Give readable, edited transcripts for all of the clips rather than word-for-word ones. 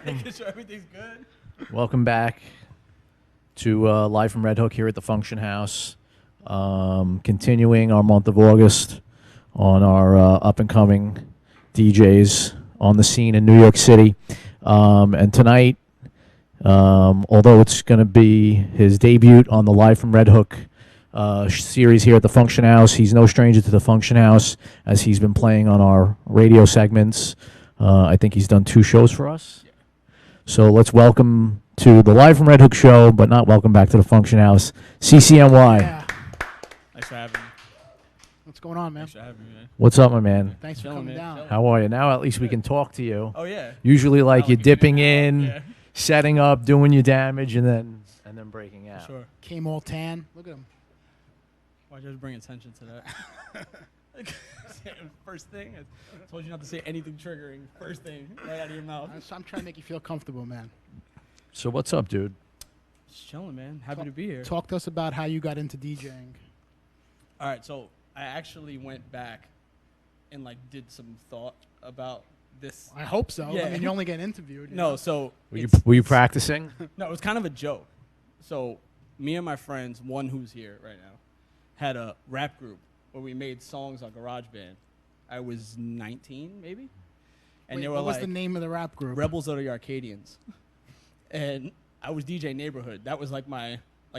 Making sure everything's good. Welcome back to Live from Red Hook here at the Function House. Continuing our month of August on our up-and-coming DJs on the scene in New York City. And tonight, although it's going to be his debut on the Live from Red Hook series here at the Function House, he's no stranger to the Function House as he's been playing on our radio segments. I think he's done 2 shows for us. Yeah. So let's welcome to the Live from Red Hook show, but not welcome back to the Function House, CCNY. Yeah. Thanks for having me. What's going on, man? Thanks for having me, man. What's up, my man? Thanks for Chilling, coming man. down. Chilling. How are you? Now at least we can talk to you. Oh, yeah. Usually like you're you're dipping in in, and out. setting up, doing your damage, and then breaking Yeah, out. sure. Came all tan. Look at him. Why'd you just bring attention to that? First thing, I told you not to say anything triggering. First thing, right out of your mouth. I'm trying to make you feel comfortable, man. So what's up, dude? Just chilling, man. Happy to be here. Talk to us about how you got into DJing. All right, so I actually went back and like did some thought about this. I hope so. Yeah. I mean, you only get interviewed. No, so Were you practicing? No, it was kind of a joke. So me and my friends, one who's here right now, had a rap group where we made songs on GarageBand. I was 19, maybe, and Wait, they were what was like the name of the rap group? Rebels of the Arcadians, and I was DJ Neighborhood. That was like my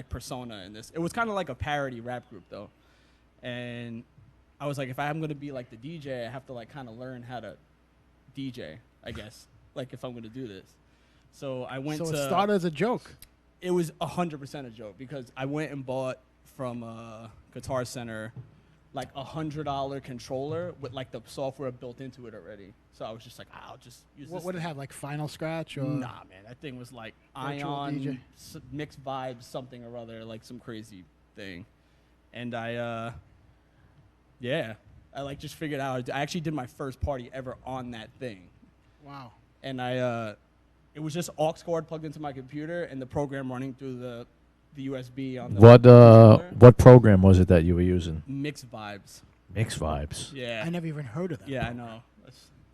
persona in this. It was kind of like a parody rap group though, and I was like, if I'm gonna be like the DJ, I have to like kind of learn how to DJ, I guess. Like if I'm gonna do this, so I went So to. it started as a joke. It was 100% a joke because I went and bought from Guitar Center like $100 controller with like the software built into it already. So I was just like, I'll just use this. What did it have, like Final Scratch? Or Nah, man, that thing was like Virtual Ion, DJ? mixed vibes, something or other, like some crazy thing. And I like just figured out. I actually did my first party ever on that thing. Wow. And it was just aux cord plugged into my computer and the program running through the USB on the What program was it that you were using? Mixed Vibes. Mix Vibes. Yeah. I never even heard of that. Yeah, I know.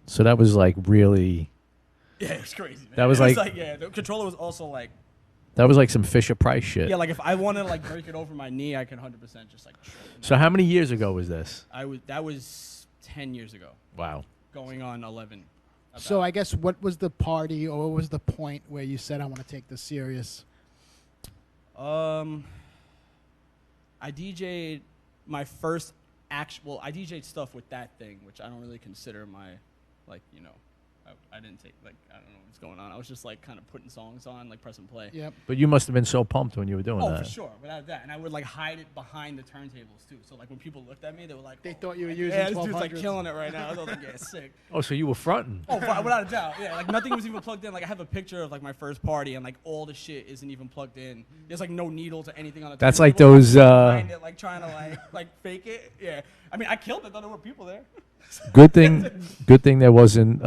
So that was like really. Yeah, it was crazy. Man. That was It like- yeah, the controller was also like That was like some Fisher Price shit. yeah, like if I wanted to like break it over my knee, I could 100% just like. So how many years ago was this? That was 10 years ago, Wow. going on 11. So I guess what was the party or what was the point where you said, I want to take this serious? I DJ'd my first actual. I DJ'd stuff with that thing, which I don't really consider my, like, you know, I didn't take, like, I don't know what's going on. I was just like kind of putting songs on, like pressing play. Yep. But you must have been so pumped when you were doing Oh, that. for sure, without that. And I would like hide it behind the turntables too. So like when people looked at me, they were like, They oh, thought you were like, using yeah, this dude's like 1200s. killing it right now. I was like, yeah, sick. Oh, so you were fronting. Oh, without a doubt, yeah. Like nothing was even plugged in. Like I have a picture of like my first party, and like all the shit isn't even plugged in. There's like no needle to anything on the. That's turntable. like those, Behind it, like trying to like fake it. Yeah. I mean, I killed it. Though there were people there. Good thing there wasn't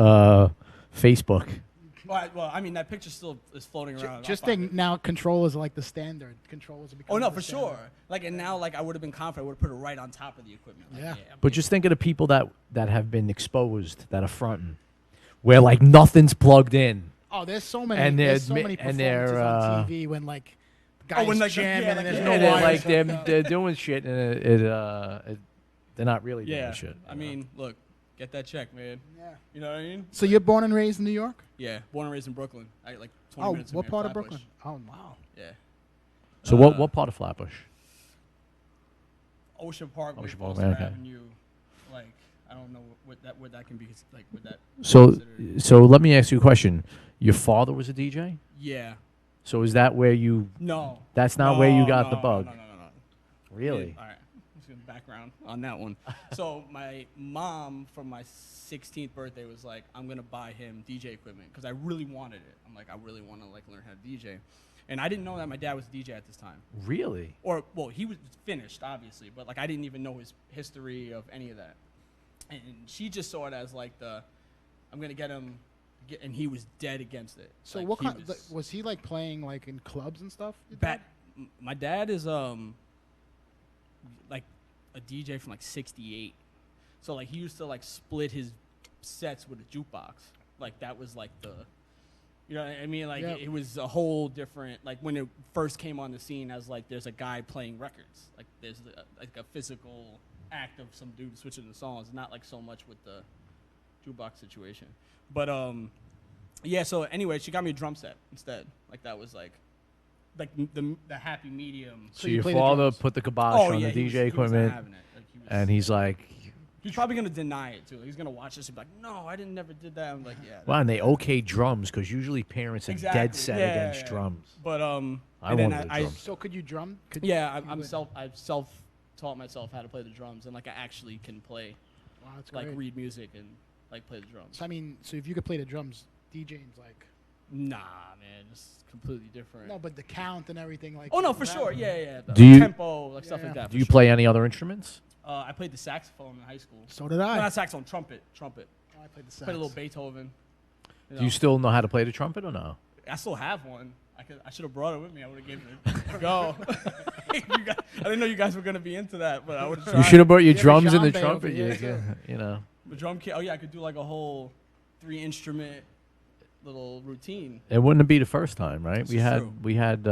Facebook. Well, I mean, that picture still is floating around. Just I'll find think it. now controllers are like the standard. Controllers are Oh becoming no, the for standard. sure. Like, and now like I would have been confident. I would have put it right on top of the equipment. Like, Yeah. I'm But getting just think of the people that have been exposed, that are fronting, where like nothing's plugged in. Oh, there's so many. And There's so they're many admi- and performances they're, on TV when like guys when, like, jamming yeah, and like, there's yeah, no And they're wires. like they're doing shit, and they're not really doing Yeah. shit. I mean, look, get that check, man. Yeah. You know what I mean? So you're born and raised in New York? Yeah. Born and raised in Brooklyn. I like 20 Oh, minutes. what from part here, of Flatbush. Brooklyn? Oh, wow. Yeah. So what part of Flatbush? Ocean Park, Ocean with Park, Foster okay. Avenue. Like, I don't know what that can be like. What that. So considered. let me ask you a question. Your father was a DJ? Yeah. So is that where you? No. That's not where you got no, the bug. No. Really? All right. Let's get background on that one. So my mom, for my 16th birthday, was like, I'm gonna buy him DJ equipment because I really wanted it. I'm like, I really want to like learn how to DJ, and I didn't know that my dad was a DJ at this time. Really? Or well, he was finished obviously, but like I didn't even know his history of any of that. And she just saw it as like I'm gonna get him, and he was dead against it. So Like, what he kind? Was he like playing like in clubs and stuff? your dad? My dad is like a DJ from like '68, so like he used to like split his sets with a jukebox. Like that was like the, You know what I mean? Like, Yeah. it was a whole different, like, when it first came on the scene as, like, there's a guy playing records. Like, there's, like, a physical act of some dude switching the songs, not, like, so much with the jukebox situation. But, yeah, so, anyway, she got me a drum set instead. Like, that was, like the happy medium. So you your play the father drums? put the kibosh on the he DJ was equipment, not having it. Like, and he's like, he's probably going to deny it, too. He's going to watch this and be like, no, I never did that. I'm like, yeah. "Wow!" And they okay drums because usually parents are Exactly. dead set Yeah, against yeah. drums. But, I and then wanted a drum. So could you drum? Yeah, you would- I've self-taught myself how to play the drums, and like I actually can play, Wow, that's like great. read music and like play the drums. So I mean, so if you could play the drums, DJing's like Nah, man, it's completely different. no, but the count and everything like. Oh no, for that- sure, yeah. The Do you- tempo, like stuff Yeah. like that? Do you play any other instruments? I played the saxophone in high school. So did No, I. not saxophone, trumpet. Oh, I played the sax. Played a little Beethoven. Do you still know how to play the trumpet or no? I still have one. I should have brought it with me. I would have given it a go. I didn't know you guys were gonna be into that, but I would have. You should have brought your Yeah, drums and the djembe over trumpet. here, Yeah, too. you know. The drum kit. Oh yeah, I could do like a whole 3-instrument little routine. It wouldn't be the first time, right? This is true. We had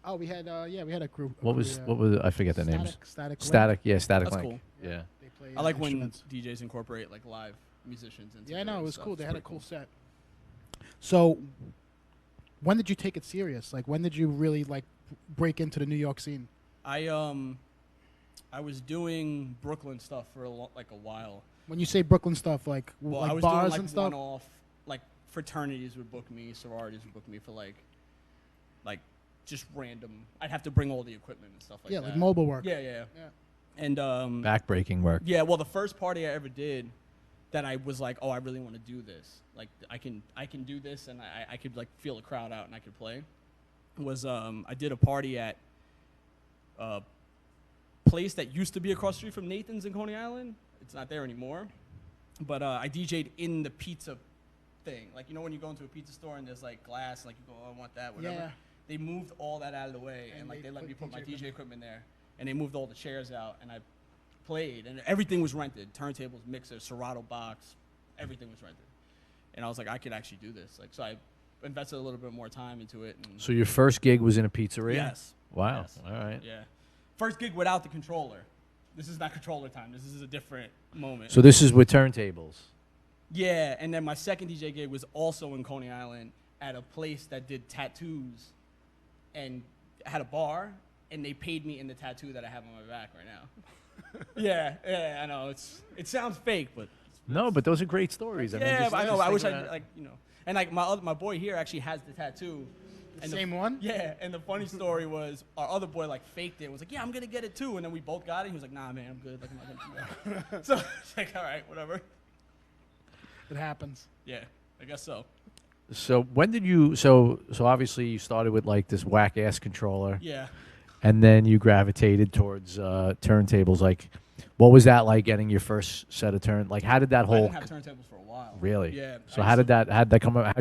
Oh, we had we had a group. what was I forget the names. Static. Static, yeah, Static That's Link. cool. Yeah. They play, I like instruments. when DJs incorporate like live musicians into Yeah, no, their it was stuff. cool. They It's had a pretty cool set. So, when did you take it serious? Like, when did you really like break into the New York scene? I was doing Brooklyn stuff for like a while. When you say Brooklyn stuff, like Well, like I was bars doing like and stuff. one-off, like fraternities would book me, sororities would book me for like just random. I'd have to bring all the equipment and stuff like Yeah, that. like mobile work. Yeah, yeah. Yeah. And Backbreaking work. yeah, well, the first party I ever did that I was like, oh, I really want to do this. Like, I can do this, and I could like feel a crowd out, and I could play. Was I did a party at a place that used to be across the street from Nathan's in Coney Island. It's not there anymore. But I DJ'd in the pizza thing. Like, you know when you go into a pizza store and there's like glass, like you go, oh, I want that, whatever. Yeah. They moved all that out of the way, and like they let me put my DJ equipment there, and they moved all the chairs out, and I played, and everything was rented: turntables, mixer, Serato box, everything was rented. And I was like, I could actually do this. Like, so I invested a little bit more time into it. And So your first gig was in a pizzeria? yes. Wow. Yes. All right. Yeah. First gig without the controller. This is not controller time. This is a different moment. So this is with turntables. Yeah, and then my second DJ gig was also in Coney Island at a place that did tattoos and had a bar, and they paid me in the tattoo that I have on my back right now. yeah, I know. It sounds fake, but No, but those are great stories. I mean, yeah, just- but I know. just I wish think I about- like, you know. And like my boy here actually has the tattoo. The And same one? Yeah, and the funny story was our other boy like faked it. Was like, yeah, I'm gonna get it too, and then we both got it. He was like, nah, man, I'm good. Like, I'm not gonna do that. So it's like, all right, whatever. It happens. Yeah, I guess so. So when did you? So obviously you started with like this whack ass controller, Yeah. and then you gravitated towards turntables. Like, what was that like getting your first set of turn? Like, how did that I whole? didn't have turntables for a while. Really? Yeah. So I how used did that come up?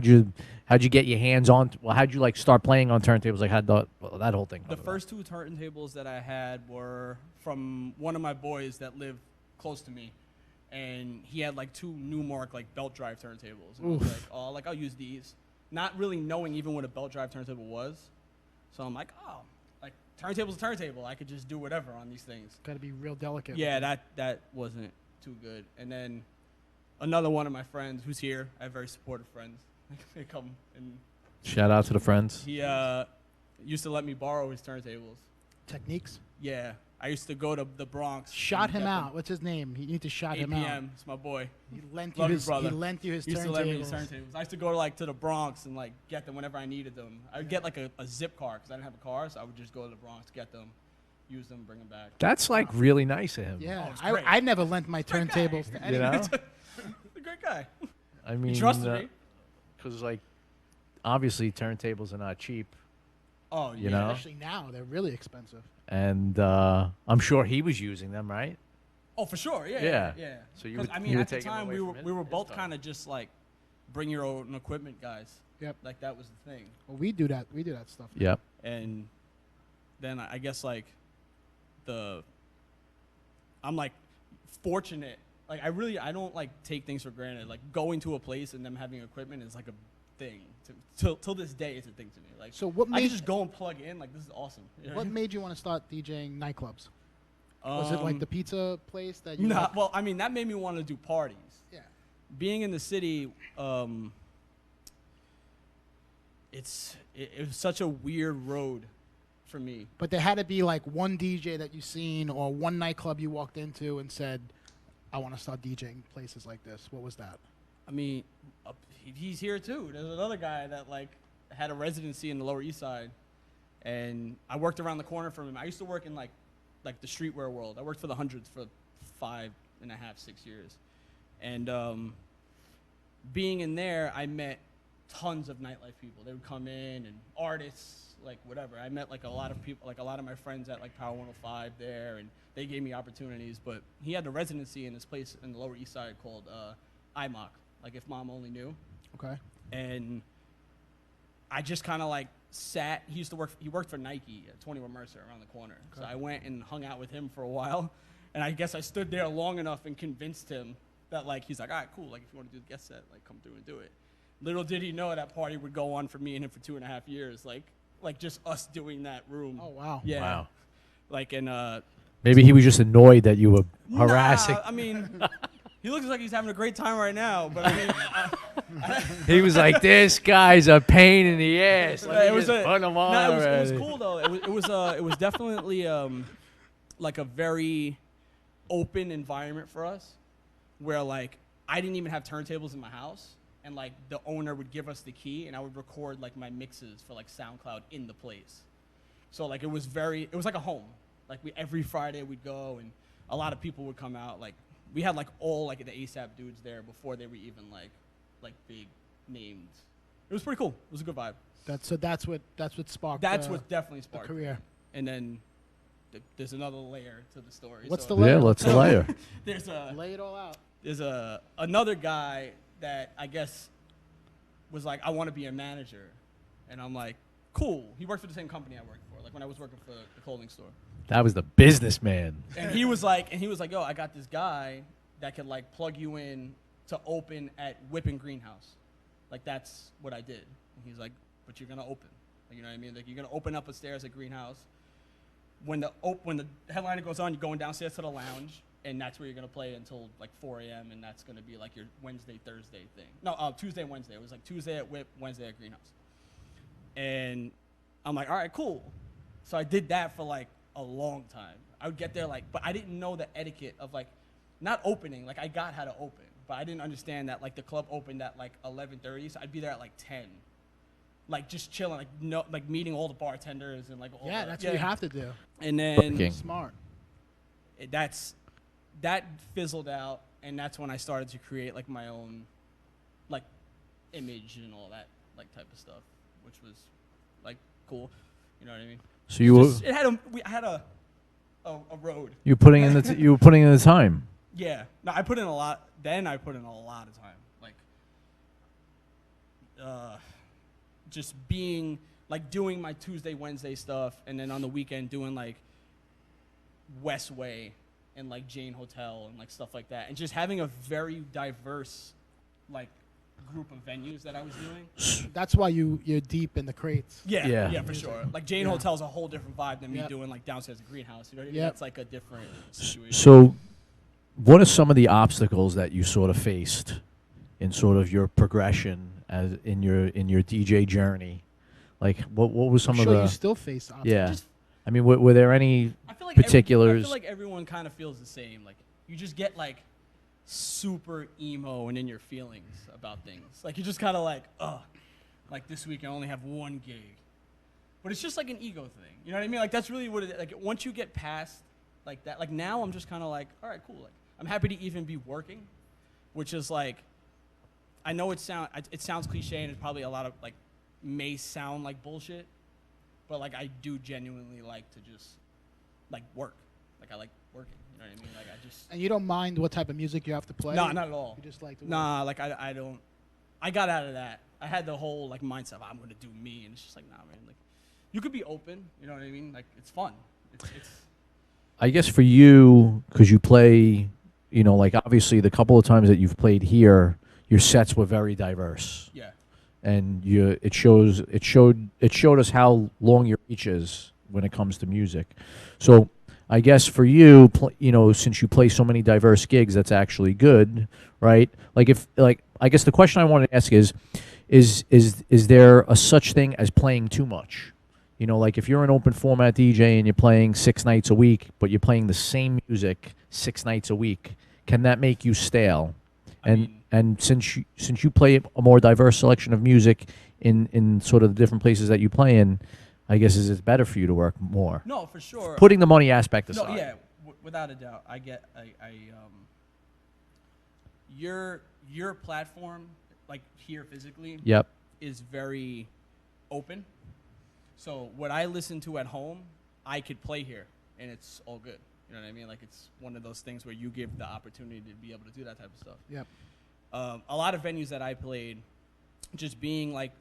How'd you get your hands on? Well, how'd you like start playing on turntables? Like, how'd that whole thing? The come about? first two turntables that I had were from one of my boys that lived close to me, and he had like two Newmark like belt drive turntables. And I was like, oh, like I'll use these, not really knowing even what a belt drive turntable was. So I'm like, oh, like turntable's a turntable. I could just do whatever on these things. Got to be real delicate. Yeah, that wasn't too good. And then another one of my friends who's here, I have very supportive friends. They come and Shout out to the friends. he used to let me borrow his turntables. Techniques. Yeah, I used to go to the Bronx. Shot and him get them. out. What's his name? You need to shout 8 him out. p.m. It's my boy. He lent you Love you, his. brother. He lent you his He used to let me his turntables. turntables. I used to go to the Bronx and like get them whenever I needed them. I would get like a zip car because I didn't have a car, so I would just go to the Bronx, get them, use them, bring them back. That's like really nice of him. Yeah, Oh, it's great. I never lent my Great guy. turntables to You anyone. know? A great guy. I mean, He trusted me. because like obviously turntables are not cheap, Oh, You yeah. know? Especially now, they're really expensive. and I'm sure he was using them, right? Oh, for sure. Yeah. Yeah. Yeah. So you 'Cause, would- I you mean, would at the take 'em time away we were from we were his both time. kind of just like bring your own equipment guys. Yep. Like that was the thing. Well, we do that. We do that stuff. Yep. And then I guess like I'm like fortunate. Like I don't like take things for granted. Like going to a place and them having equipment is like a thing. Till this day, it's a thing to me. Like, So what I can made just go and plug in. Like, this is awesome. You know what I mean? made you want to start DJing nightclubs? Was it like the pizza place that you? Nah, like- well, I mean, that made me want to do parties. Yeah. Being in the city, it was such a weird road for me. But there had to be like one DJ that you seen or one nightclub you walked into and said, "I want to start DJing places like this." What was that? I mean, he's here too. There's another guy that like had a residency in the Lower East Side, and I worked around the corner from him. I used to work in like the streetwear world. I worked for the Hundreds for 5.5, 6 years, and being in there, I met tons of nightlife people. They would come in, and artists, like whatever. I met like a lot of people, like a lot of my friends at like Power 105 there, and they gave me opportunities. But he had a residency in this place in the Lower East Side called IMOC, like If Mom Only Knew. Okay. And I just kind of like sat. He worked for Nike at 21 Mercer around the corner. Okay. So I went and hung out with him for a while, and I guess I stood there long enough and convinced him that like he's like, all right, cool. Like if you want to do the guest set, like come through and do it. Little did he know that party would go on for me and him for 2.5 years. Like just us doing that room. Oh wow. Yeah. Wow. Like and Maybe he was just annoyed that you were harassing. Nah, I mean, he looks like he's having a great time right now. But I mean, He was like, "This guy's a pain in the ass." Let it me was just put him on no, it was already." cool though. It was definitely like a very open environment for us, where like I didn't even have turntables in my house, and like the owner would give us the key, and I would record like my mixes for like SoundCloud in the place. So like it was like a home. Like every Friday we'd go, and a lot of people would come out. Like we had like all like the ASAP dudes there before they were even like big named. It was pretty cool. It was a good vibe. That's what sparked. That's what definitely the sparked career. And then there's another layer to the story. What's So the layer? Yeah, let's layer. There's Lay it all out. another guy that I guess was like, I want to be a manager, and I'm like, cool. He worked for the same company I worked for, like when I was working for the clothing store. That was the businessman. And he was like, yo, I got this guy that could like plug you in to open at Whipping Greenhouse. Like that's what I did. And he's like, but you're gonna open. Like, you know what I mean? Like you're gonna open up upstairs at Greenhouse. When the headliner goes on, you're going downstairs to the lounge, and that's where you're gonna play until like 4 a.m. And that's gonna be like your Wednesday, Thursday thing. No, Tuesday, Wednesday. It was like Tuesday at Whip, Wednesday at Greenhouse. And I'm like, all right, cool. So I did that for like a long time. I would get there but I didn't know the etiquette of like, not opening. Like I got how to open, but I didn't understand that like the club opened at like 11:30, so I'd be there at like 10, like just chilling, like meeting all the bartenders and like all Yeah, that's what you have to do. And then Working. Smart. that fizzled out, and that's when I started to create like my own like image and all that like type of stuff, which was like cool. You know what I mean? So you were I had a road. you putting in you were putting in the time. Yeah. No, I put in a lot. Then I put in a lot of time. Like, just being like doing my Tuesday, Wednesday stuff, and then on the weekend doing like Westway and like Jane Hotel and like stuff like that, and just having a very diverse like group of venues that I was doing. That's why you're deep in the crates. Yeah, for sure. Like Jane Yeah. Hotel's a whole different vibe than me Yep. doing like downstairs at Greenhouse. You know what I mean? Yep. That's like a different situation. So, what are some of the obstacles that you sort of faced in sort of your progression as in your DJ journey? Like, what was some I'm of sure the you still face obstacles. yeah? Just- I mean, were there any I feel like particulars? I feel like everyone kind of feels the same. Like you just get like super emo and in your feelings about things. Like you're just kind of like, like this week I only have one gig. But it's just like an ego thing. You know what I mean? Like that's really what it is. Like once you get past like that, like now I'm just kind of like, all right, cool. Like I'm happy to even be working, which is like, I know it sounds cliche and it's probably a lot of like may sound like bullshit, but like I do genuinely like to just like work. Like I like working. You know what I mean? Like I just. And you don't mind what type of music you have to play? No, not at all. You just like to work. Nah, like I don't. I got out of that. I had the whole like mindset of I'm gonna do me, and it's just like nah, man. Like you could be open. You know what I mean? Like it's fun. It's I guess for you, because you play, you know, like obviously the couple of times that you've played here, your sets were very diverse. yeah. and it showed us how long your reach is when it comes to music. So I guess for you, since you play so many diverse gigs, that's actually good, right? I guess the question I want to ask is there a such thing as playing too much? Like if you're an open format DJ and you're playing 6 nights a week, but you're playing the same music 6 nights a week, can that make you stale? And since you play a more diverse selection of music in sort of the different places that you play in, I guess is it better for you to work more? No, for sure. Putting the money aspect aside. No, yeah, without a doubt. Your platform, like here physically, yep, is very open. So what I listen to at home, I could play here, and it's all good. You know what I mean? Like it's one of those things where you give the opportunity to be able to do that type of stuff. Yep. A lot of venues that I played, just being like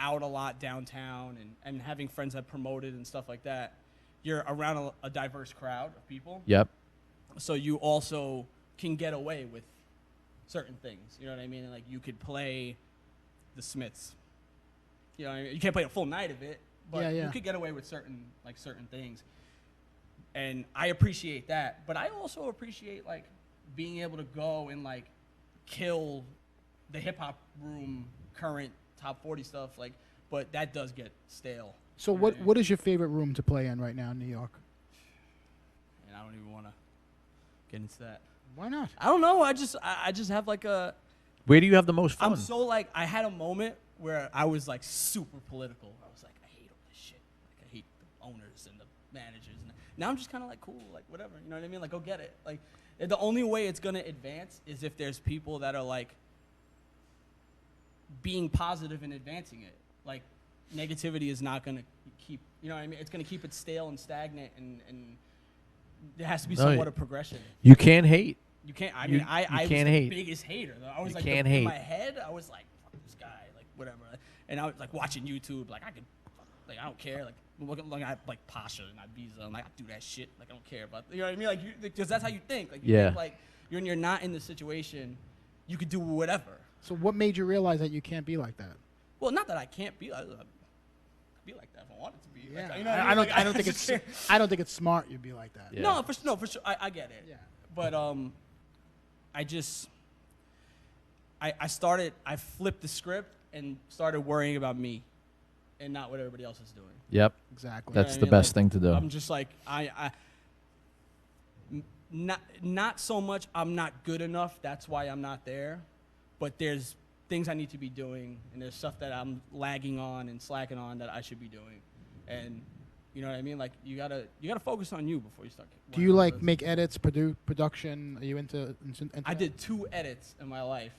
out a lot downtown and having friends that promoted and stuff like that, you're around a diverse crowd of people. Yep. So you also can get away with certain things. You know what I mean? And like you could play the Smiths. You know what I mean? You can't play a full night of it, but you could get away with certain things. And I appreciate that, but I also appreciate like being able to go and like kill the hip hop room current top 40 stuff, like, but that does get stale. So what is your favorite room to play in right now in New York? And I don't even want to get into that. Why not? I don't know. I just have like a. Where do you have the most fun? I'm so like I had a moment where I was like super political. I was like, I hate all this shit. Like I hate the owners and the managers. And now I'm just kind of like cool, like whatever. You know what I mean? Like go get it. Like the only way it's gonna advance is if there's people that are like being positive and advancing it. Like negativity is not gonna keep. You know what I mean? It's gonna keep it stale and stagnant, and there has to be somewhat of progression. You can't hate. You can't. I mean, I was the biggest hater. Though. I was like, in my head, I was like, fuck this guy, like whatever. And I was like watching YouTube, like I could, like I don't care, like looking at like Pasha and Ibiza, I'm like I do that shit, like I don't care about, you know what I mean, like because that's how you think, like you think like when you're not in the situation, you could do whatever. So what made you realize that you can't be like that? Well, not that I can't be like that if I wanted to be. Yeah, like, you know what I mean? I don't think it's I don't think it's smart you'd be like that. Yeah. No, for sure, I get it. Yeah. But I flipped the script and started worrying about me and not what everybody else is doing. Yep. Exactly. That's the best thing to do. I'm just like, not so much I'm not good enough, that's why I'm not there, but there's things I need to be doing, and there's stuff that I'm lagging on and slacking on that I should be doing. And you know what I mean? Like you gotta focus on you before you start. Do you like make edits, production? Are you into I did 2 edits in my life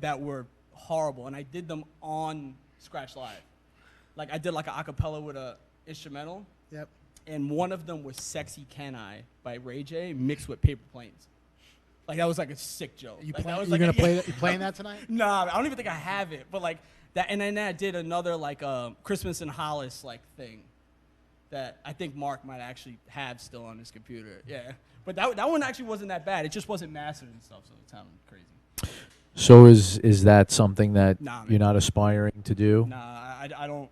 that were horrible, and I did them on Scratch Live. Like I did like an acapella with a instrumental. Yep. And one of them was "Sexy Can I" by Ray J mixed with Paper Planes. Like that was like a sick joke. You like, gonna play that? You playing that tonight? Nah, I don't even think I have it. But like that, and then I did another like Christmas in Hollis like thing that I think Mark might actually have still on his computer. Yeah, but that one actually wasn't that bad. It just wasn't mastered and stuff, so it sounded crazy. So is that something that you're not aspiring to do? Nah, I don't.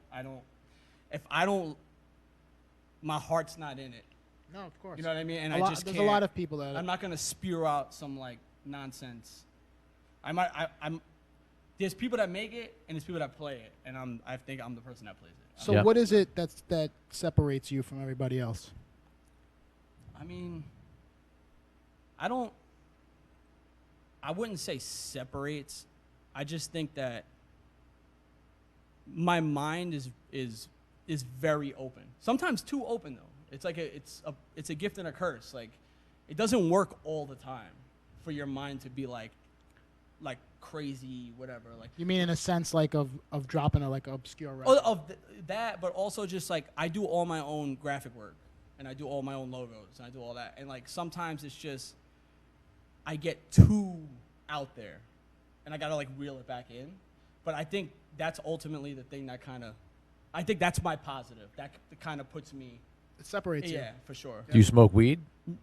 If I don't, my heart's not in it. No, of course. You know what I mean? And there's a lot of people that I'm not gonna spew out some like nonsense. There's people that make it and there's people that play it, and I think I'm the person that plays it. So what is it that separates you from everybody else? I mean, I wouldn't say separates. I just think that my mind is very open. Sometimes too open though. It's like it's a gift and a curse. Like it doesn't work all the time for your mind to be like crazy, whatever. Like you mean in a sense like of dropping a like obscure record? That, but also just like I do all my own graphic work and I do all my own logos and I do all that. And like sometimes it's just I get too out there and I gotta like reel it back in. But I think that's ultimately the thing that I think that's my positive. That kind of puts me It separates you. Yeah, for sure. Do you smoke weed?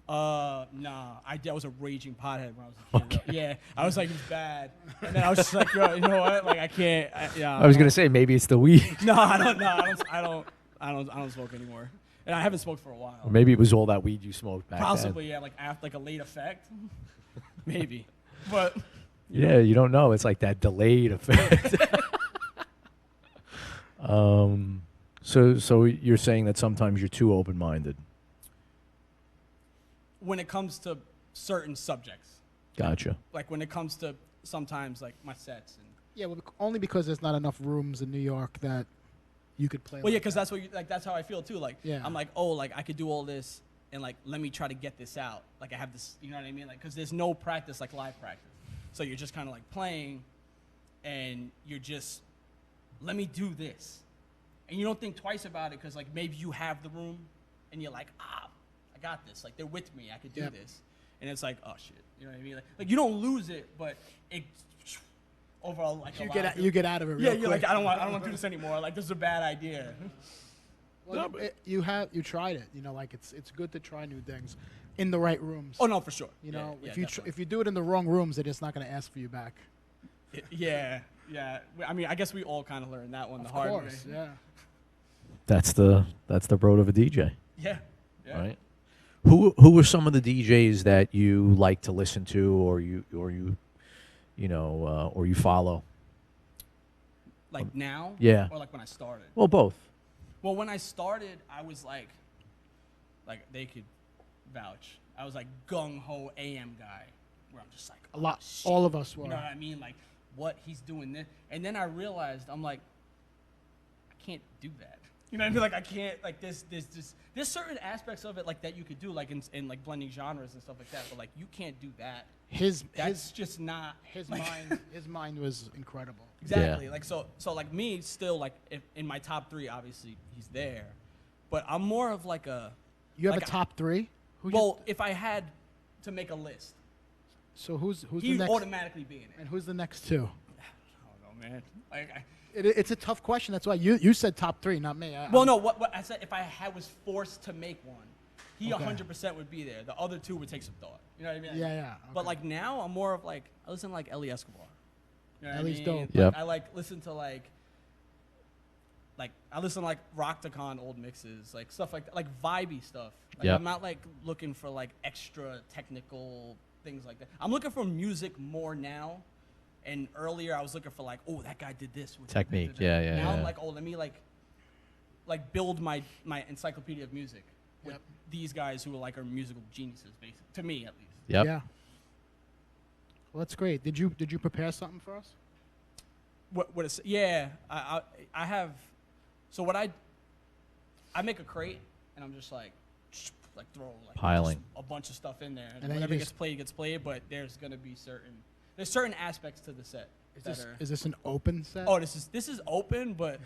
Nah. I was a raging pothead when I was a kid. Yeah, I was like, it's bad, and then I was just like, yo, you know what? Like, I can't. I was gonna say maybe it's the weed. No, I don't. No, I don't smoke anymore, and I haven't smoked for a while. Or maybe it was all that weed you smoked back Possibly, then. yeah, like after like a late effect, maybe. But Yeah, you don't know. It's like that delayed effect. So you're saying that sometimes you're too open-minded. when it comes to certain subjects, Gotcha. like when it comes to sometimes like my sets and. Yeah, well, only because there's not enough rooms in New York that you could play. Well, yeah, like because that. that's what that's how I feel too. Like, Yeah. I'm like, oh, like I could do all this, and like let me try to get this out. Like I have this, you know what I mean? Like, because there's no practice like live practice, so you're just kind of like playing, and you're just, let me do this, and you don't think twice about it because like maybe you have the room, and you're like, I got this. Like they're with me, I could do Yep. this, and it's like, oh shit, you know what I mean? Like you don't lose it, but it. Overall, like you get out of it. Real yeah, you're quick. like I don't want to do this anymore. Like this is a bad idea. Well, you tried it. You know, like it's good to try new things in the right rooms. Oh no, for sure. You know, yeah, if you do it in the wrong rooms, they're just not going to ask for you back. yeah. I mean, I guess we all kind of learned that one the hard way. Yeah. That's the road of a DJ, Yeah. right? Who are some of the DJs that you like to listen to, or you follow? Like now? Yeah. Or like when I started? Well, both. Well, when I started, I was like they could vouch. I was like gung ho AM guy, where I'm just like A lot. shit. All of us were. You know what I mean? Like what he's doing this, and then I realized I'm like, I can't do that. You know what I mean? Like I can't like there's certain aspects of it like that you could do like in like blending genres and stuff like that, but like you can't do that. That's just not his like, mind. His mind was incredible. Exactly. Yeah. Like so like me still like if, in my top 3 obviously he's there, but I'm more of like a. You have like a top 3. If I had to make a list, So who's the he'd next? automatically be in it. And who's the next 2? I don't know, man. Like, It's a tough question. That's why you said top 3, not me. well, no. What I said, if I was forced to make one, he Okay. 100% would be there. The other 2 would take some thought. You know what I mean? Yeah. But okay. like now, I'm more of like I listen to like Ellie Escobar. You know what Ellie's I mean? dope. Like, Yep. I like listen to like I listen to like Rockticon old mixes, like stuff like that, like vibey stuff. Like Yep. I'm not like looking for like extra technical things like that. I'm looking for music more now. And earlier I was looking for like, oh, that guy did this with Technique, Now yeah. I'm like, oh, let me like build my encyclopedia of music with Yep. these guys who are musical geniuses, basically, to me at least. Yep. Yeah. Well, that's great. Did you prepare something for us? What is? Yeah, I have. So what I make a crate and I'm just like throw like Piling. just a bunch of stuff in there and, And then you whatever just- gets played. But there's gonna be certain aspects to the set. Is this an open set? Oh, this is open, but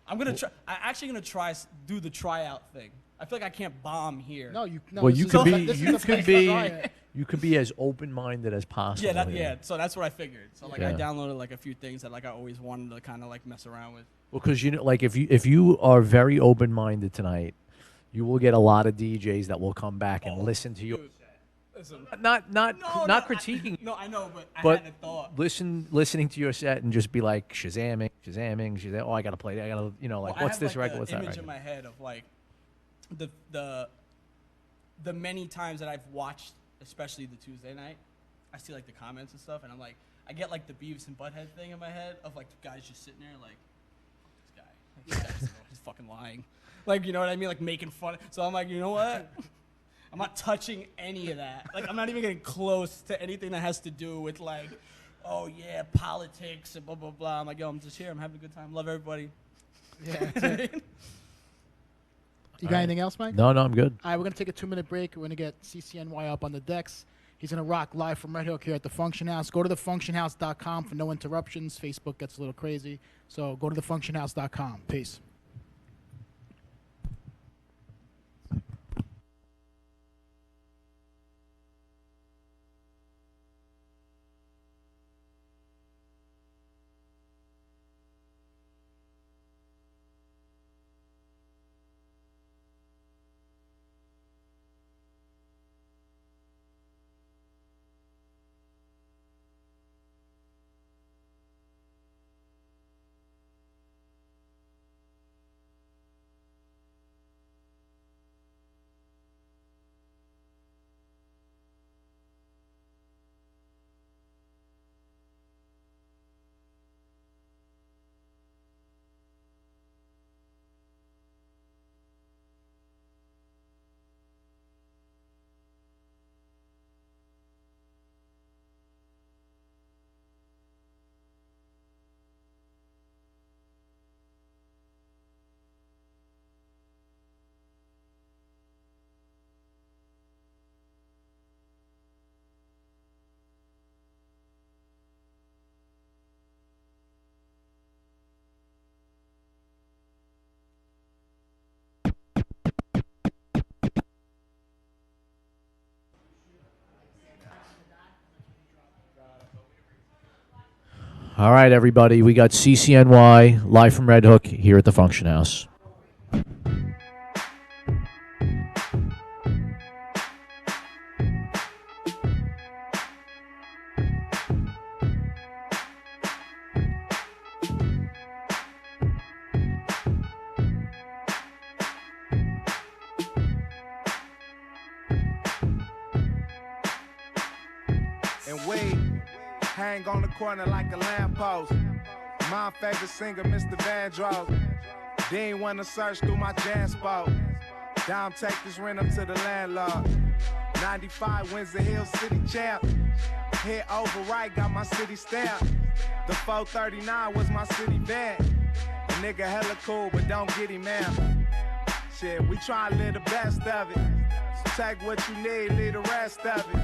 I'm gonna try. I'm actually gonna do the tryout thing. I feel like I can't bomb here. No, you. No, Well, this you is could the- be this is you the could place to be try it. you could be as open-minded as possible. Yeah, here. yeah. So that's what I figured. So like I Yeah. downloaded like a few things that like I always wanted to kind of like mess around with. Well, because like if you are very open-minded tonight, you will get a lot of DJs that will come back and listen to you. Dude, listen. Not critiquing. No, I know, but I But had a thought. listening to your set and just be like Shazamming. Oh, I gotta play that. I gotta, Well, I what's have, this like, record? the What's that image record? in my head of like the many times that I've watched, especially the Tuesday night, I see like the comments and stuff, and I'm like, I get like the Beavis and Butthead thing in my head of like guys just sitting there like, this guy he's fucking lying, like you know what I mean, like making fun. So I'm like, you know what? I'm not touching any of that. Like I'm not even getting close to anything that has to do with like, oh yeah, politics and blah blah blah. I'm like, yo, I'm just here. I'm having a good time. Love everybody. Yeah. that's it. You got anything else, Mike? No, I'm good. All right, we're going to take a 2-minute break. We're going to get CCNY up on the decks. He's going to rock live from Red Hook here at the Funktion House. Go to thefunctionhouse.com for no interruptions. Facebook gets a little crazy. So go to thefunctionhouse.com. Peace. All right, everybody. We got CCNY live from Red Hook here at the Funktion House. And we hang on the corner like a lamppost. My favorite singer, Mr. Vandross. Dean wanna search through my jam spot. Dom take this rent up to the landlord. 95 wins the Hill City champ. Hit over right, got my city stamp. The 439 was my city van. A nigga hella cool, but don't get him out. Shit, we try to live the best of it. So take what you need, leave the rest of it.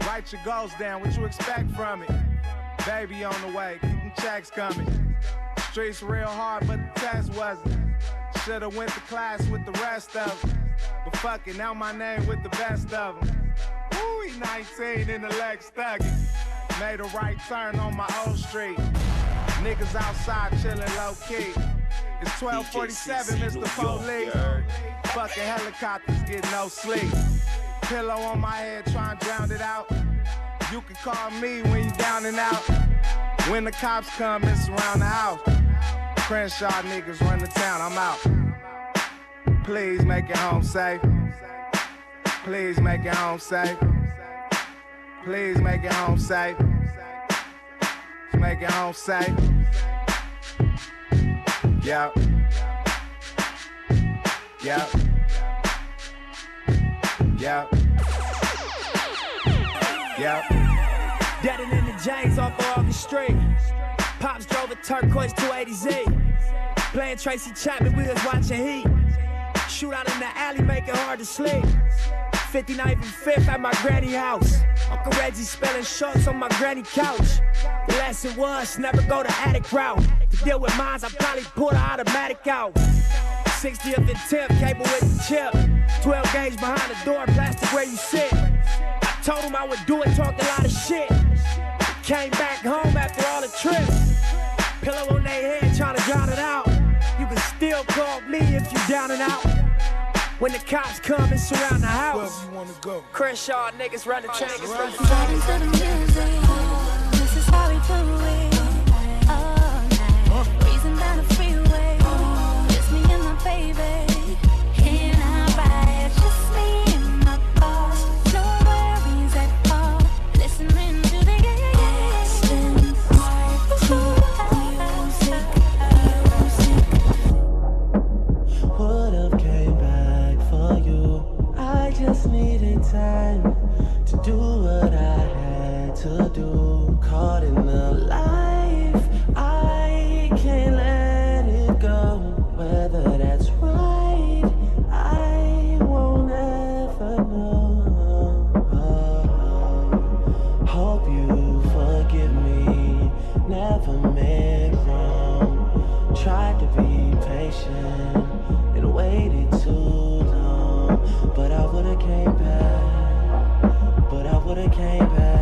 Write your goals down, what you expect from it. Baby on the way, keep them checks coming. Streets real hard, but the test wasn't. Should've went to class with the rest of them. But fuck it, now my name with the best of them. Ooh, he 19 in the Lex thuggin'. Made a right turn on my old street. Niggas outside chillin' low key. It's 12:47, Mr. Police. Fucking helicopters get no sleep. Pillow on my head, trying to drown it out. You can call me when you down and out. When the cops come and surround the house. Crenshaw niggas run the town, I'm out. Please make it home safe. Please make it home safe. Please make it home safe. Make it home safe. Yep. Yep. Yep. Yep. Deadin' in the James off of August Street. Pops drove a turquoise 280Z. Playing Tracy Chapman, we was watching Heat. Shootout in the alley, make it hard to sleep. 59th and 5th at my granny house. Uncle Reggie spelling shorts on my granny couch. The lesson was never go the attic route. To deal with mines, I probably pull the automatic out. 60th and 10th, cable with the chip. 12 gauge behind the door, plastic where you sit. I told him I would do it, talked a lot of shit. Came back home after all the trips. Pillow on their head, trying to drown it out. You can still call me if you down and out. When the cops come and surround the house. Where you wanna go? Crenshaw niggas run the chain. Vibing to the music. This is how we do it. All night. Breezing down the freeway. Just me and my baby. In our ride. Just me and my boss. No worries at all. Listening to the Would've came back for you. I just needed time to do what I had to do. Caught in the life, I can't let it go. Whether that's right, I won't ever know. Hope you forgive me. Never meant wrong. Tried to be patient and waited too long, but I would've came back, but I would've came back.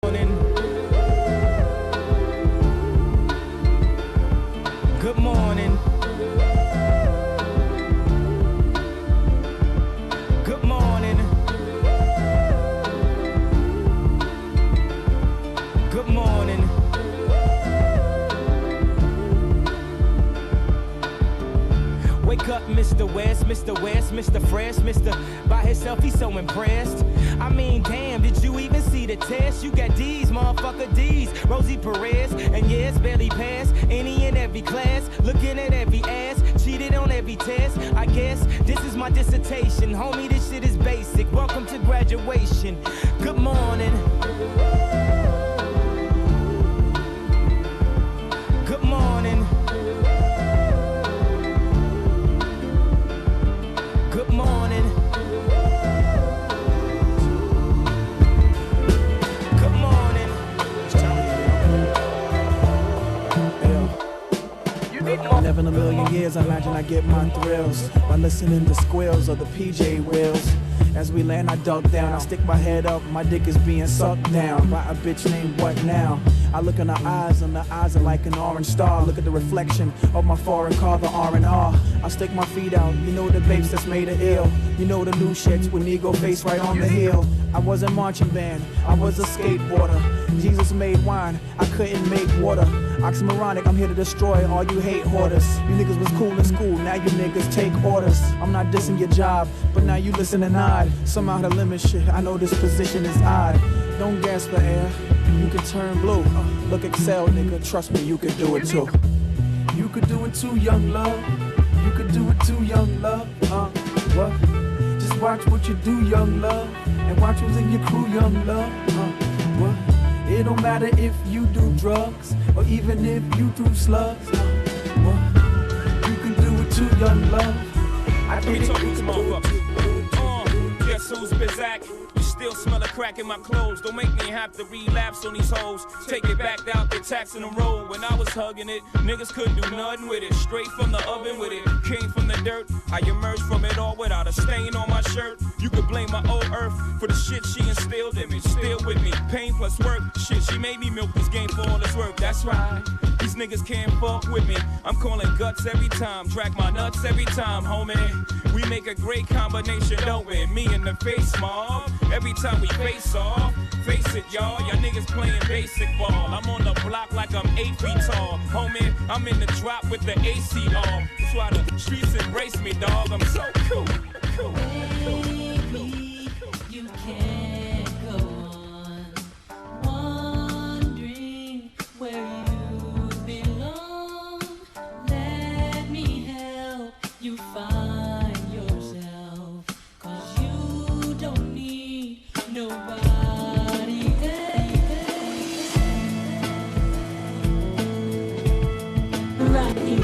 Good morning. Good morning. Good morning. Wake up, Mr. West, Mr. West, Mr. Fresh, Mr. By himself, he's so impressed. I mean, damn, did you even see the test? You got D's, motherfucker D's. Rosie Perez, and yes, barely passed any and every class. Looking at every ass, cheated on every test. I guess this is my dissertation. Homie, this shit is basic. Welcome to graduation. Good morning. Good morning. Good morning. Good morning. Never in a million years, I imagine I get my thrills by listening to squeals of the PJ wheels. As we land, I duck down, I stick my head up, my dick is being sucked down by a bitch named What Now? I look in her eyes, and the eyes are like an orange star. Look at the reflection of my foreign car, the R&R. I stick my feet out, you know the babes that's made her ill. You know the new shits with Nego face right on the hill. I was a marching band, I was a skateboarder. Jesus made wine, I couldn't make water. Oxymoronic, I'm here to destroy all you hate hoarders. You niggas was cool in school, now you niggas take orders. I'm not dissing your job, but now you listen and nod. Somehow the limit shit, I know this position is odd. Don't gasp for air, you can turn blue. Look, excel, nigga, trust me, you can do it too. You could do it too, young love. You could do it too, young love. What? Just watch what you do, young love. And watch who's in your crew, young love. What? It don't matter if you do drugs or even if you do slugs. What? You can do it too, young love. I Let me talk to these motherfuckers. Guess who's Bizak? You still smell a crack in my clothes. Don't make me have to relapse on these hoes. Take it back out, they're taxing the road. When I was hugging it, niggas couldn't do nothing with it. Straight from the oven with it. Came from the dirt. I emerged from it all without a stain on my shirt. You could blame my old earth for the shit she instilled in me. Still with me. Pain plus work. Shit, she made me milk this game for all its work. That's right. These niggas can't fuck with me. I'm calling guts every time. Drag my nuts every time, homie. We make a great combination, don't we? Me and the face mob. Every time we face off. Face it, y'all. Y'all niggas playing basic ball. I'm on the block like I'm 8 feet tall. Homie, I'm in the drop with the AC on. That's why the streets embrace me, dog. I'm so cool. Baby, you can't go on wondering where you belong. Let me help you find yourself, 'cause you don't need nobody else. Rocky.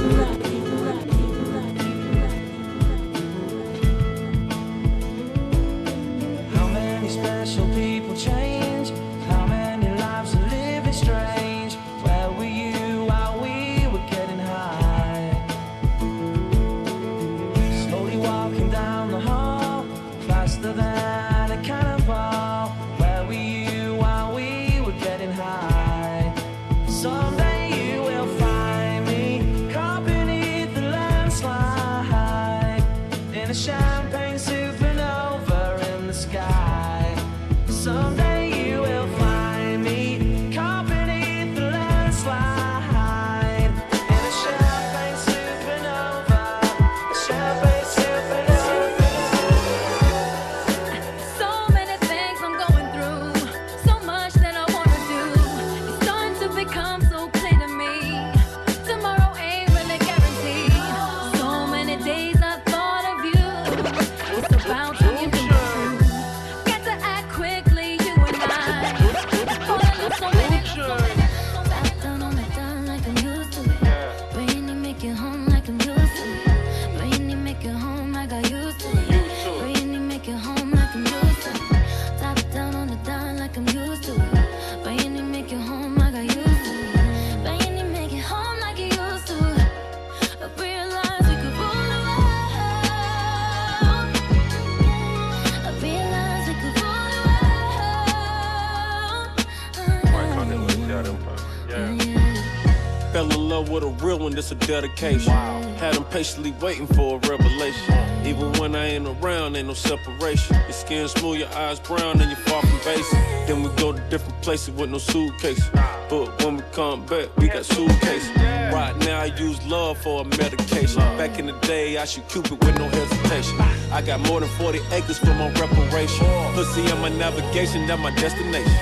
love with a real one, this a dedication. Had them patiently waiting for a revelation. Even when I ain't around, ain't no separation. Your skin smooth, your eyes brown, and you're far from basic. Then we go to different places with no suitcase. But when we come back, we got suitcases. Right now I use love for a medication. Back in the day, I shoot Cupid with no hesitation. I got more than 40 acres for my reparation. Pussy on my navigation, that's my destination.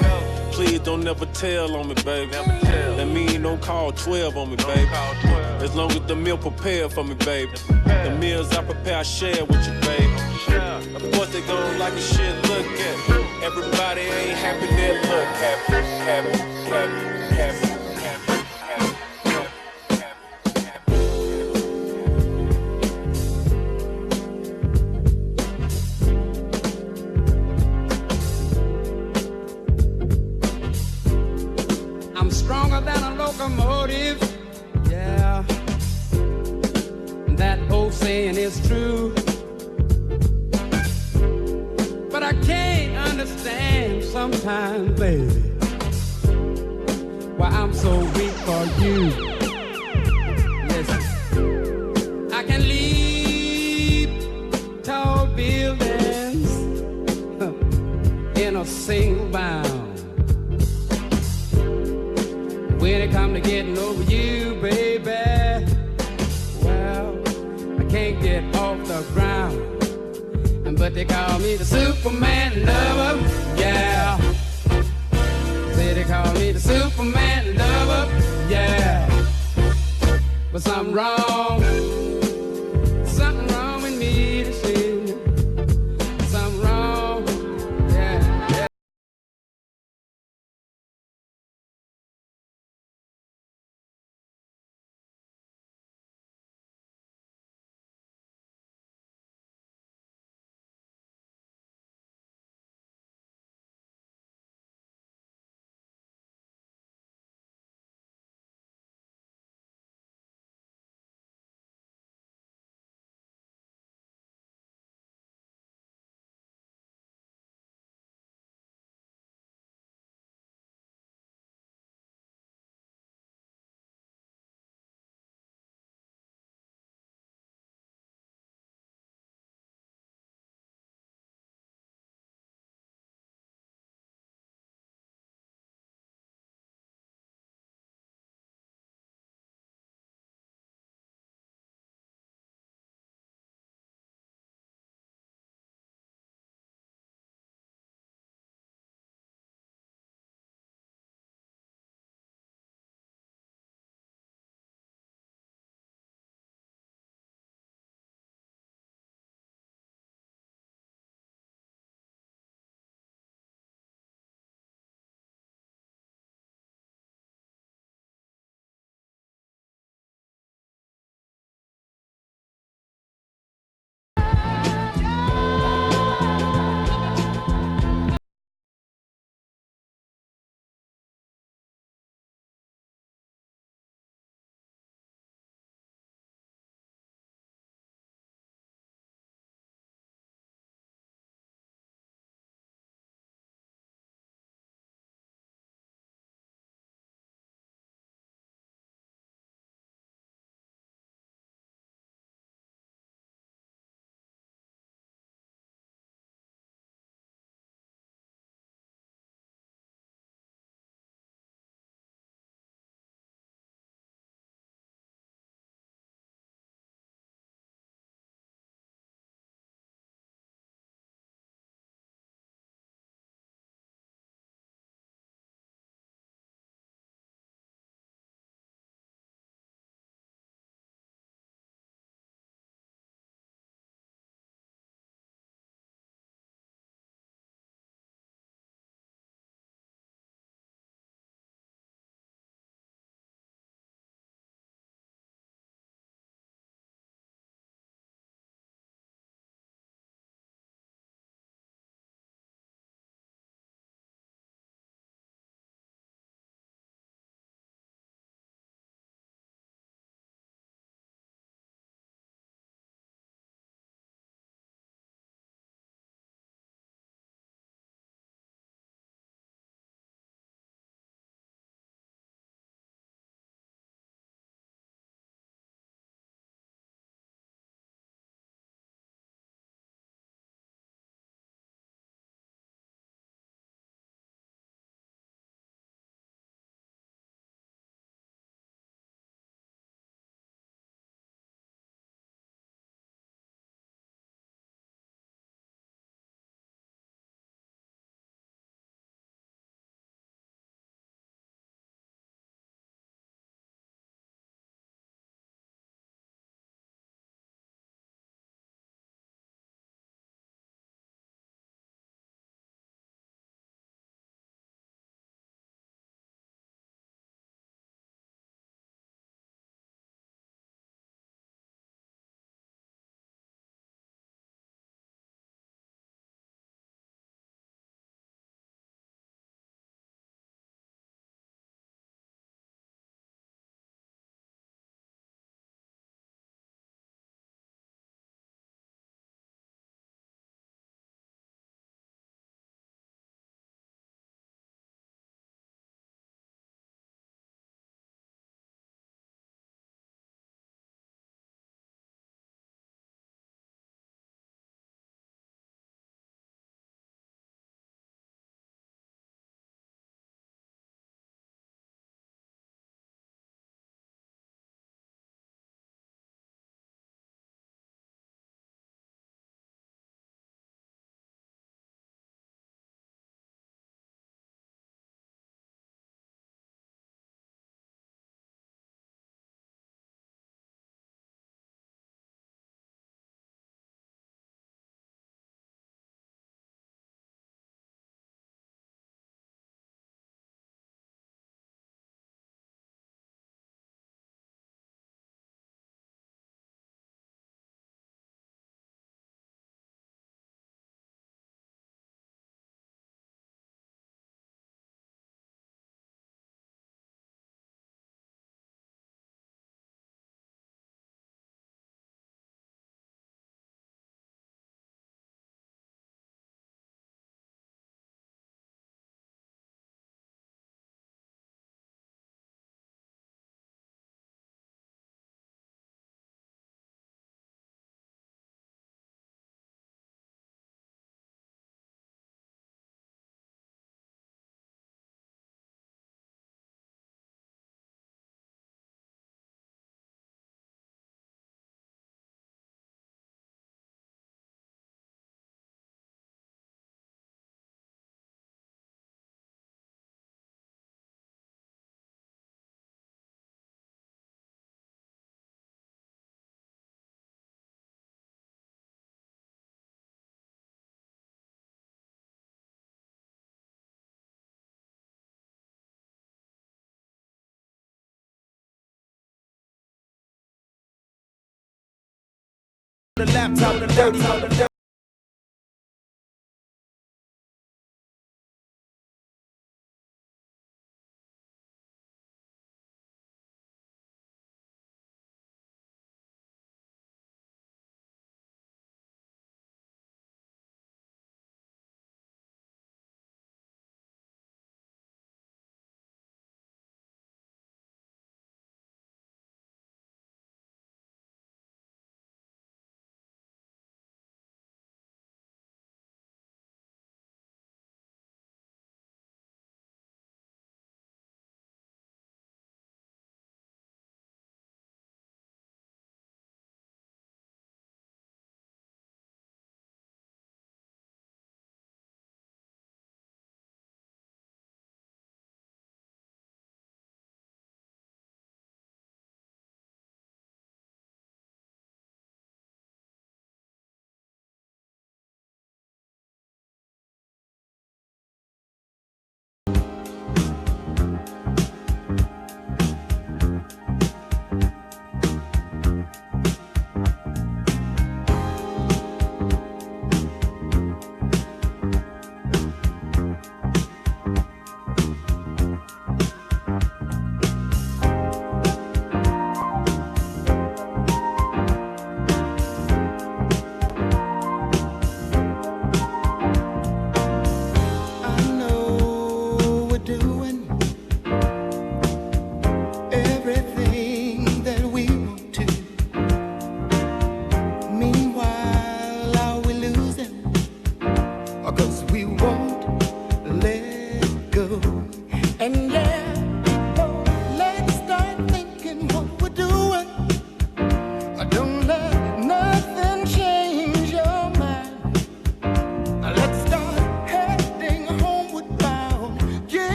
Please don't never tell on me, baby. That mean don't call 12 on me, baby. As long as the meal prepared for me, baby. The meals I prepare, I share with you, baby. Of course they gon' like a shit, look at. Everybody ain't happy, they look happy, happy, happy, happy. I'm stronger than a locomotive, yeah. That old saying is true. But I can't understand sometimes, baby, why I'm so weak for you. Listen, I can leap tall buildings in a single bound. When it come to getting over you, baby, well, I can't get off the ground. But they call me the Superman lover, yeah. Say they call me the Superman lover, yeah. But something wrong. The laptop, the dirty.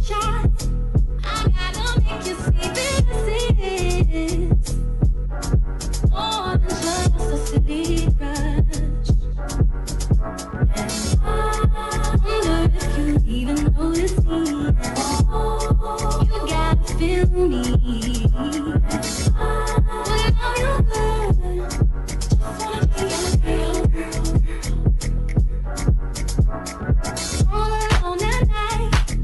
shot. I gotta make you see this is more than just a silly crush. And I wonder if you even notice me. You gotta feel me. Without your good, just wanna be your girl. All alone at night,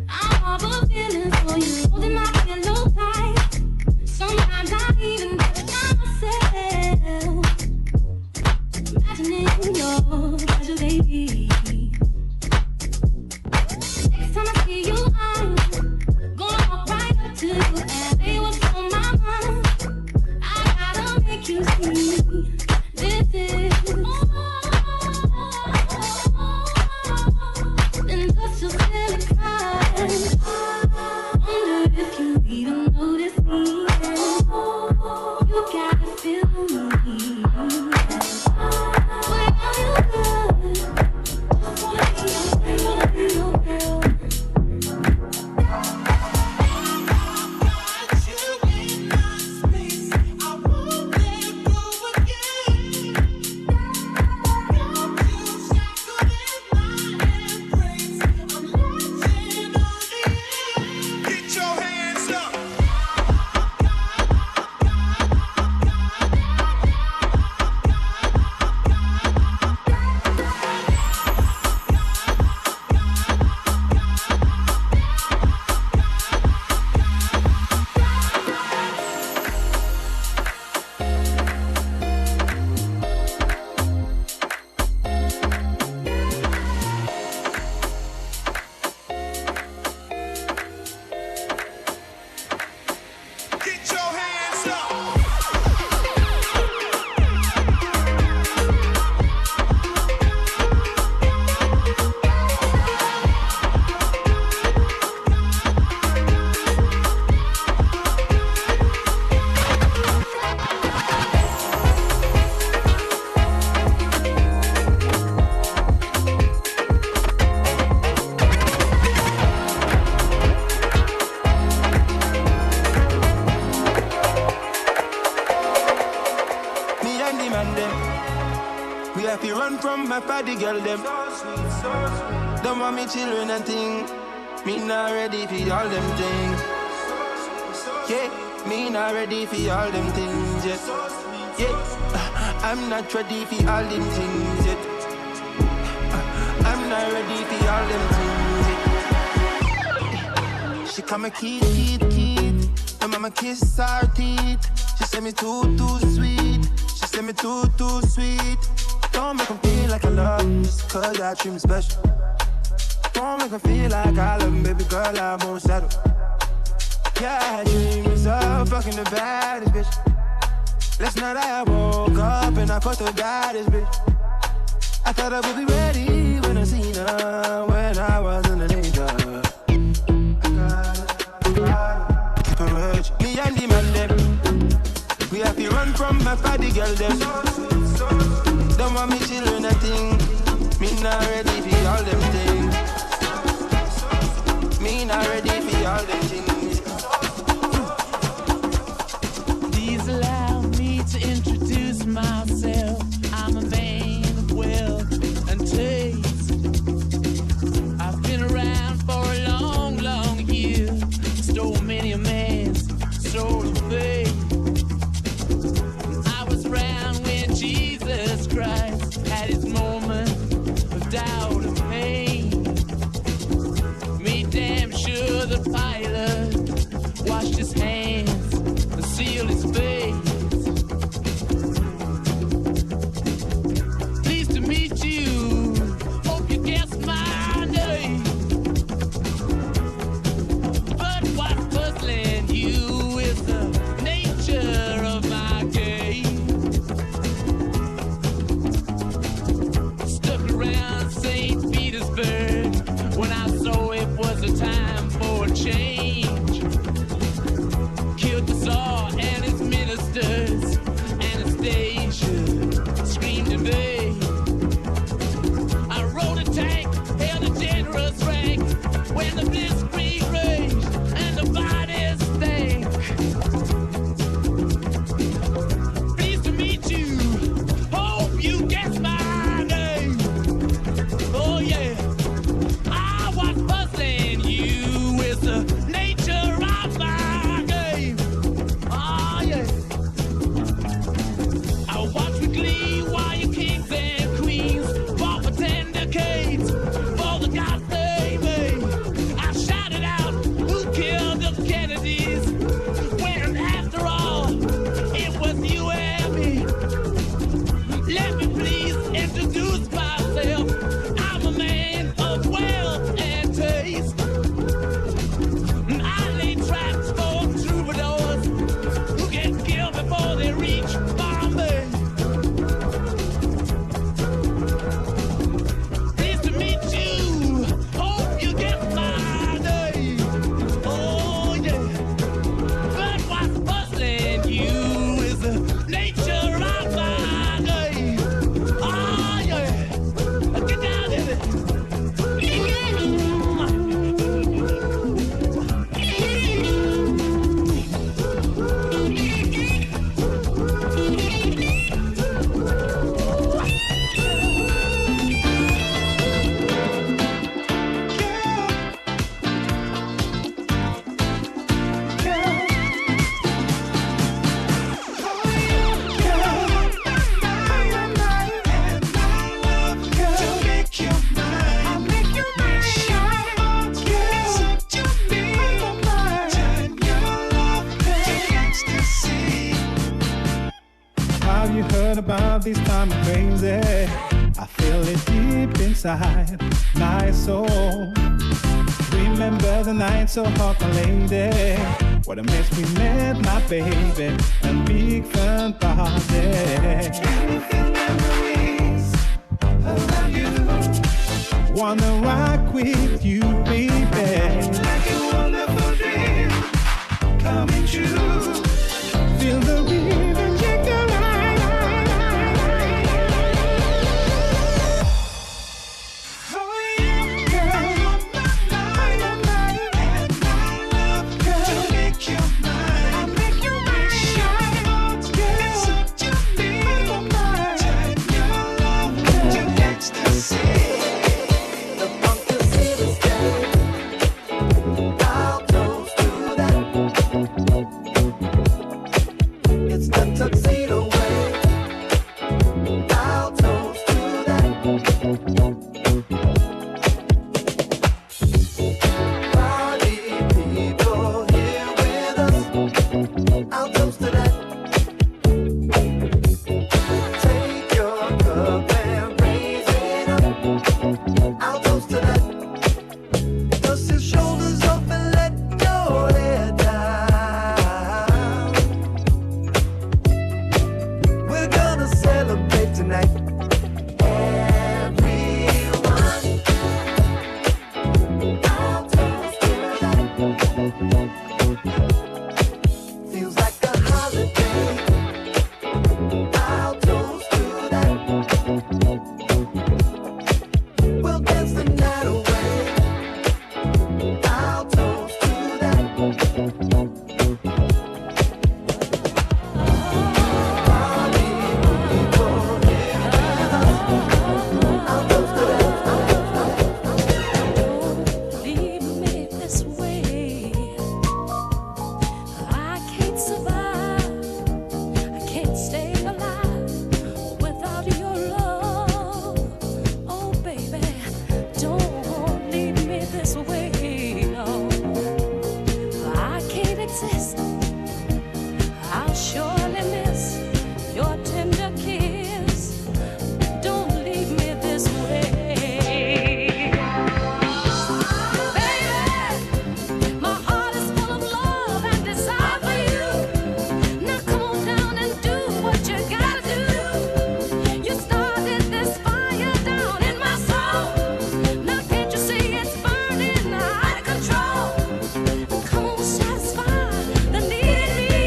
I harbor feelings for you, holding my pillow tight. Sometimes I even touch myself, imagining your pleasure, baby. Next time I see you, I'm gonna walk right up to you and say what's on my mind. I gotta make you see this is and that's just silly cries. Wonder if you even notice me. You gotta feel me. Without you good, just wanna be your girl. Get your hands up. Get your hands up. Me and the man them. We have to run from my party girl them. Don't want me children and thing. Me not ready for all them things. Yeah, me not ready for all them things yet. Yeah, I'm not ready for all them things yet. I'm not ready for all them things yet. She call me Keith. And mama kiss her teeth. She say me too sweet. She say me too sweet. Don't make 'em feel like I love 'em just 'cause I treat 'em special. Don't make 'em feel like I love 'em, baby girl, I won't settle. Yeah, I dream myself fucking the baddest bitch. Last night I woke up and I fucked the baddest bitch. I thought I would be ready when I seen her, when I was in the danger. Me and the man them, we have to run from my party girl them. Don't want me children a thing. Me not ready for all them things. Me not ready for all them things. Please allow me to introduce myself. I'm a man of wealth and taste. I've been around for a long year. Stole many a man's soul of faith. I was around when Jesus But about this time I'm crazy. I feel it deep inside my soul. Remember the night so hot, my lady. What a mess we met, my baby. A big fun party. Can you feel memories around you? Wanna rock with you, baby. Like a wonderful dream coming true. Feel the rhythm, check the line. Oh yeah, girl, you're my mind, and my love, girl, to make you mine. I'll make you mine. Shine, girl, it's such a need. Turn your love to ecstasy. The pumpkin seed is dead. I'll toast to that. It's the tuxedo way. I'll toast to that. Party people here with us. I'll toast to that. Take your cup and raise it up. I'll toast to that. Dust your shoulders off and let your head down. We're gonna celebrate tonight. Everyone, I'll toast to that. Feels like a holiday. I'll toast to that. We'll dance the night away. I'll toast to that. Leave me this way. I can't survive. I can't stay alive without your love. Oh, baby, don't leave me this way. No, I can't exist. I'll surely miss your tender kiss. Don't leave me this way. Baby, my heart is full of love and desire for you. Now come on down and do what you gotta do. You started this fire down in my soul. Now can't you see it's burning out of control? Come on, satisfy the need in me.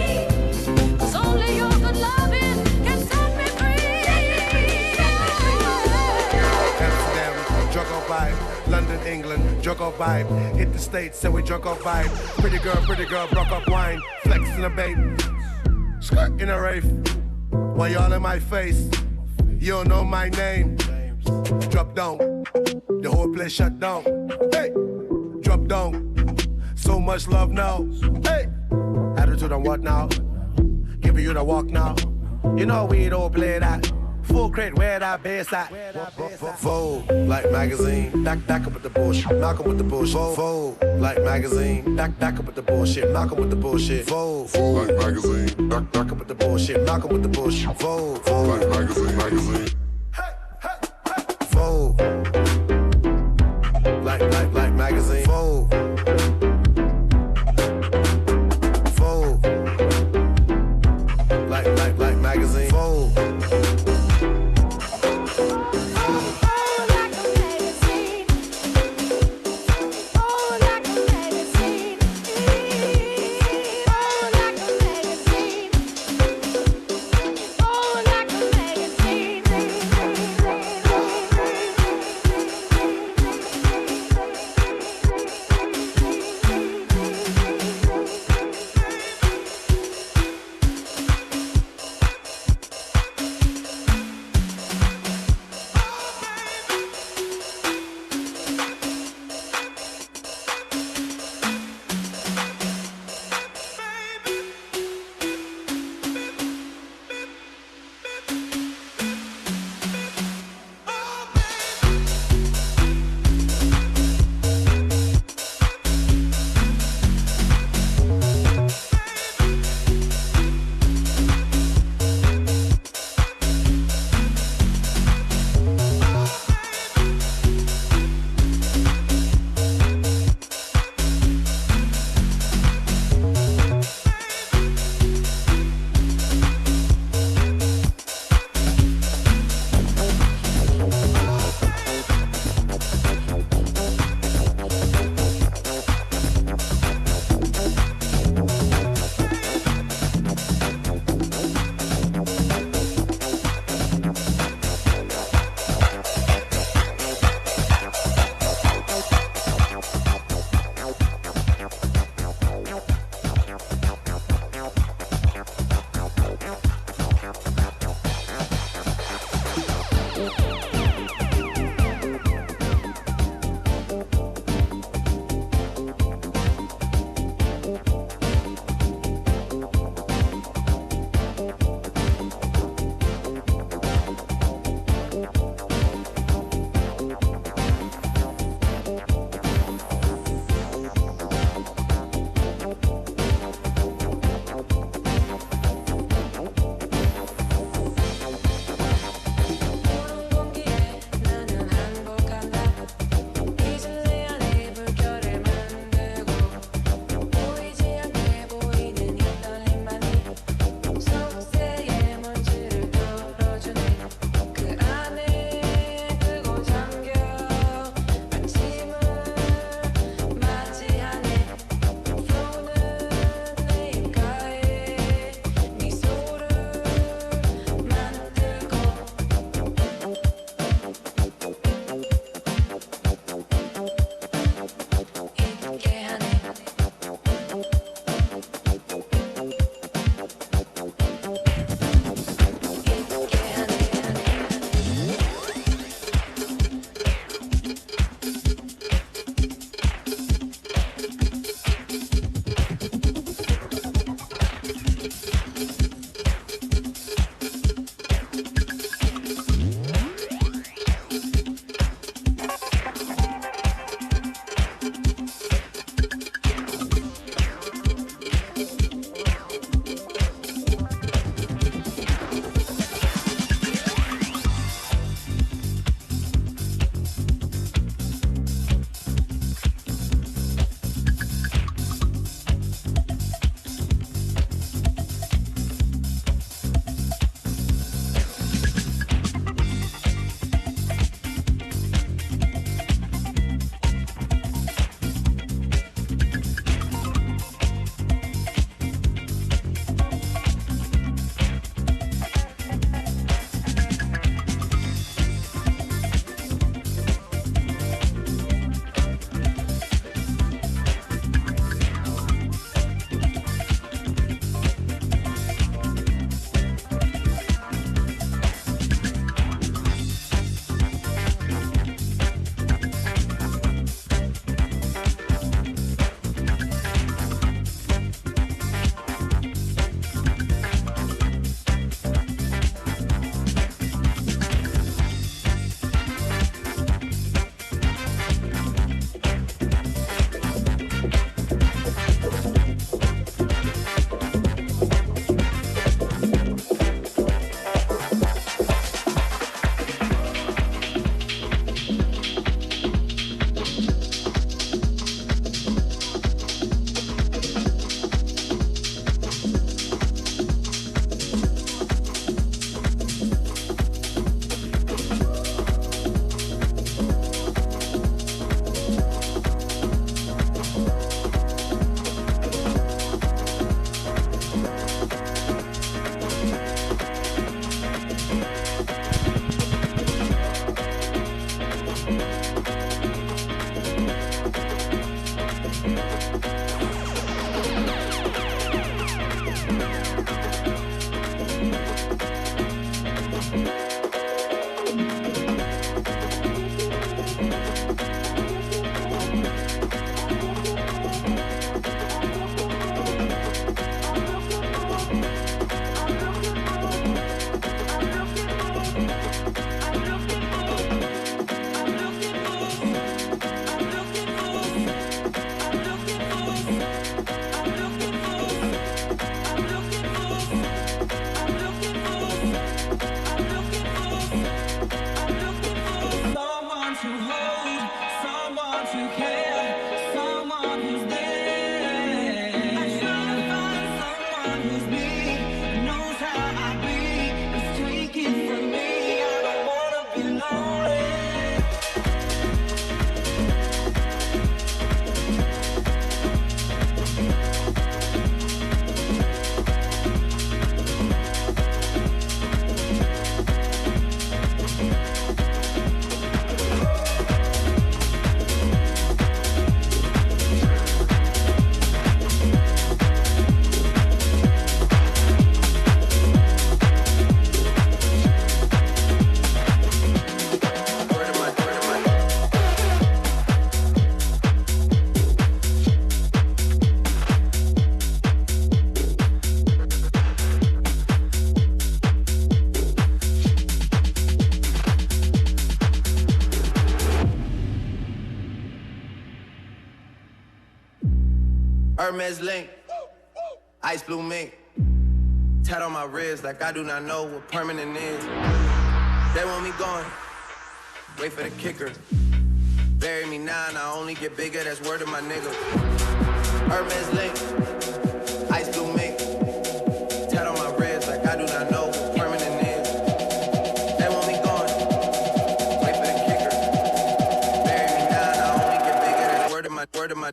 'Cause only your good loving can set me free. Amsterdam, drunk off vibe. London, England, drunk off vibe. Hit the States, so we drunk off vibe. Pretty girl, broke up wine. Flex in a babe. Skirt in a rave. Why y'all in my face? You don't know my name. Drop down. The whole place shut down. Hey, drop down. So much love now. Hey, attitude on what now? Giving you the walk now. You know we don't play that. Full crate, where that bass at? Fold like magazine. Back up with the bullshit. Knock 'em with the bullshit. Fold like magazine. Back up with the bullshit. Knock 'em with the bullshit. Fold like magazine. Back up with the bullshit. Knock 'em with the bullshit. Fold like magazine. Fold like magazine. Fold. Fold like magazine. Fold. Hermes link, ice blue mink. Tat on my wrist like I do not know what permanent is. They want me gone, wait for the kicker. Bury me now and I only get bigger, that's word of my nigga. Hermes link, ice blue mink. Tat on my wrist like I do not know what permanent is. They want me gone, wait for the kicker. Bury me now and I only get bigger, that's word of my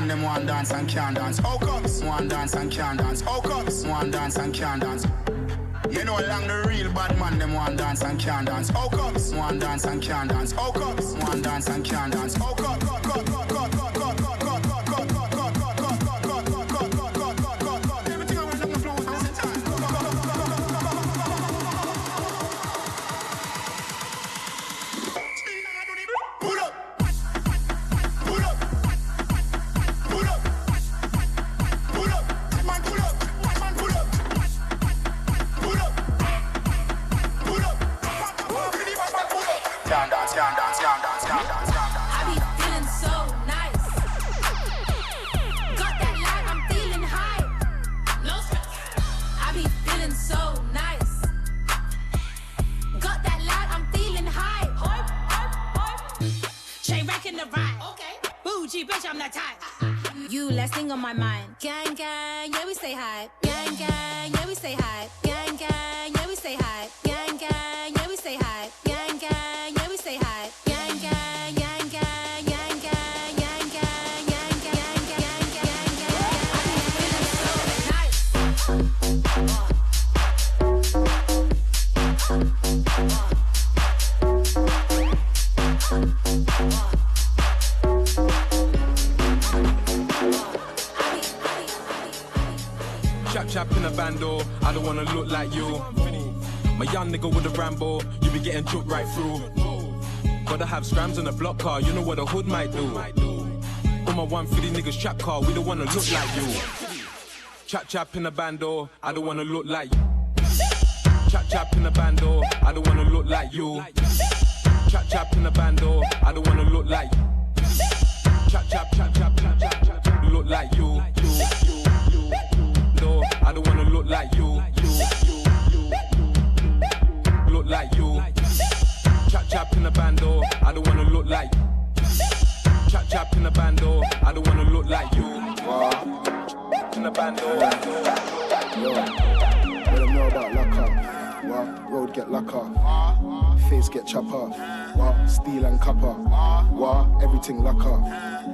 Them one dance and can't dance. How comes? One dance and can't dance. How comes? One dance and can't dance. You know along the real bad man, them one dance and can't dance. How comes? One dance and can't dance. How comes? One dance and can't dance. How comes? You last thing on my mind. Gang, gang, yeah, we say hi. Gang, gang, yeah, we say hi. Gang, gang, yeah, we say hi. Gang, gang, yeah, we say hi. Gang, gang, yeah, we say hi. Gang, gang, gang, gang, gang, gang, gang, gang, gang, gang, gang, gang, gang. I Chap in a bando, I don't wanna look like you. My young nigga with a Rambo, you be getting took right through. Gotta have scrams in a block car, you know what a hood might do. All my 150 niggas trap car, we don't wanna look like you. Chap in a bando, I don't wanna look like you. Chap in a bando, I don't wanna look like you. Chap in a bando, I don't wanna look like you. Chap, look like you. I don't wanna look like you. Look like you. Chap in a bando. I don't wanna look like you. Chap in a bando. I don't wanna look like you. In a bando. Yo, let them know about lock up. What? Road get lock up. Face get chop off. What? Steel and copper. What? Everything lock off.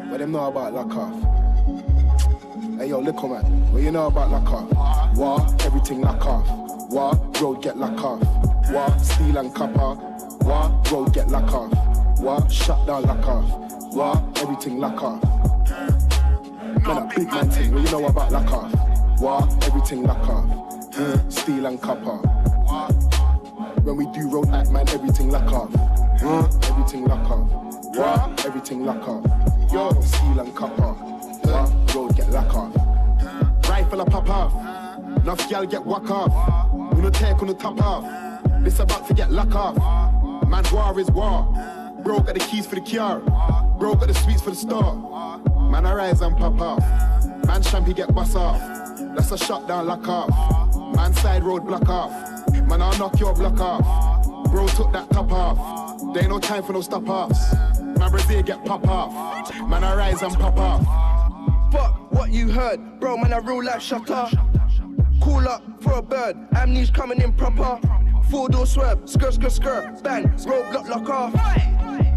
Let them know about lock off. Hey yo, little man, what you know about lock off? What? Everything lock off. What? Road get lock off. What? Steel and copper. What? Road get lock off. What? Shut down lock off. What? Everything lock off. Man, a big man thing, what you know about lock off? What? Everything lock off. Steel and copper. When we do road act, man, everything lock off. Everything lock off. What? Everything lock off. Yo, steel and copper. What? Road get lock off. Rifle a pop off. Enough gal get whack off. We no take on the top off. This about to get lock off. Man, war is war. Bro got the keys for the car. Bro got the sweets for the store. Man, I rise and pop off. Man, champy get bust off. That's a shutdown lock off. Man, side road block off. Man, I'll knock your block off. Bro took that top off. There ain't no time for no stop offs. Man, Brazil get pop off. Man, I rise and pop off. Fuck what you heard, bro, man, a real life shutter. Call up for a bird, amnesia coming in proper. 4-door swerve, skirt, bang, roadblock lock off.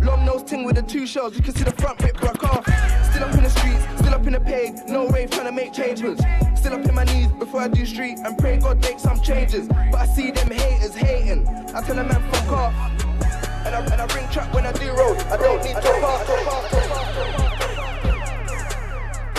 Long nose ting with the 2 shells, you can see the front bit broke off. Still up in the streets, still up in the peg, no rave trying to make changes. Still up in my knees before I do street and pray God make some changes. But I see them haters hating, I tell a man fuck off. And I bring trap when I do road, I don't need top off.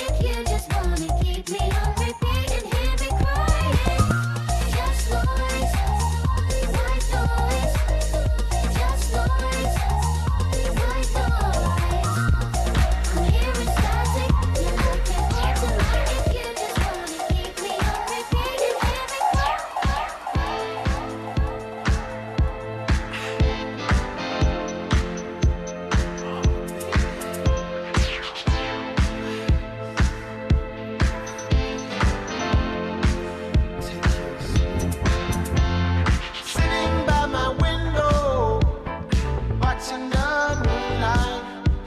if you just wanna keep me on repeat and hear me crying. Just noise, white noise. Just noise, white noise. I'm hearing static, you're looking for tonight. If you just wanna keep me on repeat and hear me crying. Sitting by my window, watching the moonlight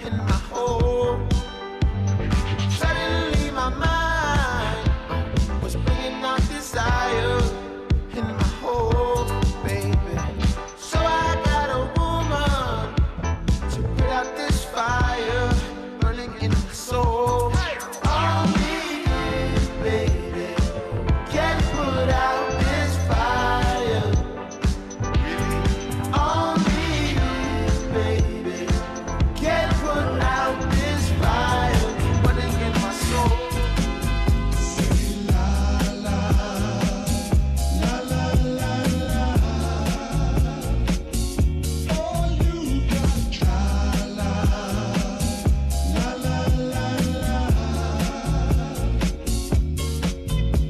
in my home. Suddenly my mind was bringing out desire in my home, baby. So I got a woman to put out this fire burning in my soul. Only you, baby, can put out this fire. Only you, baby, can put out this fire burning in my soul. Say la la, la la la la. Oh, you got la la, la la la la.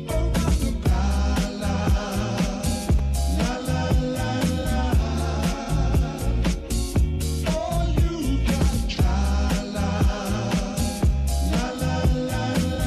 Oh, la la, la la la la. Oh, you got la la, la la la la.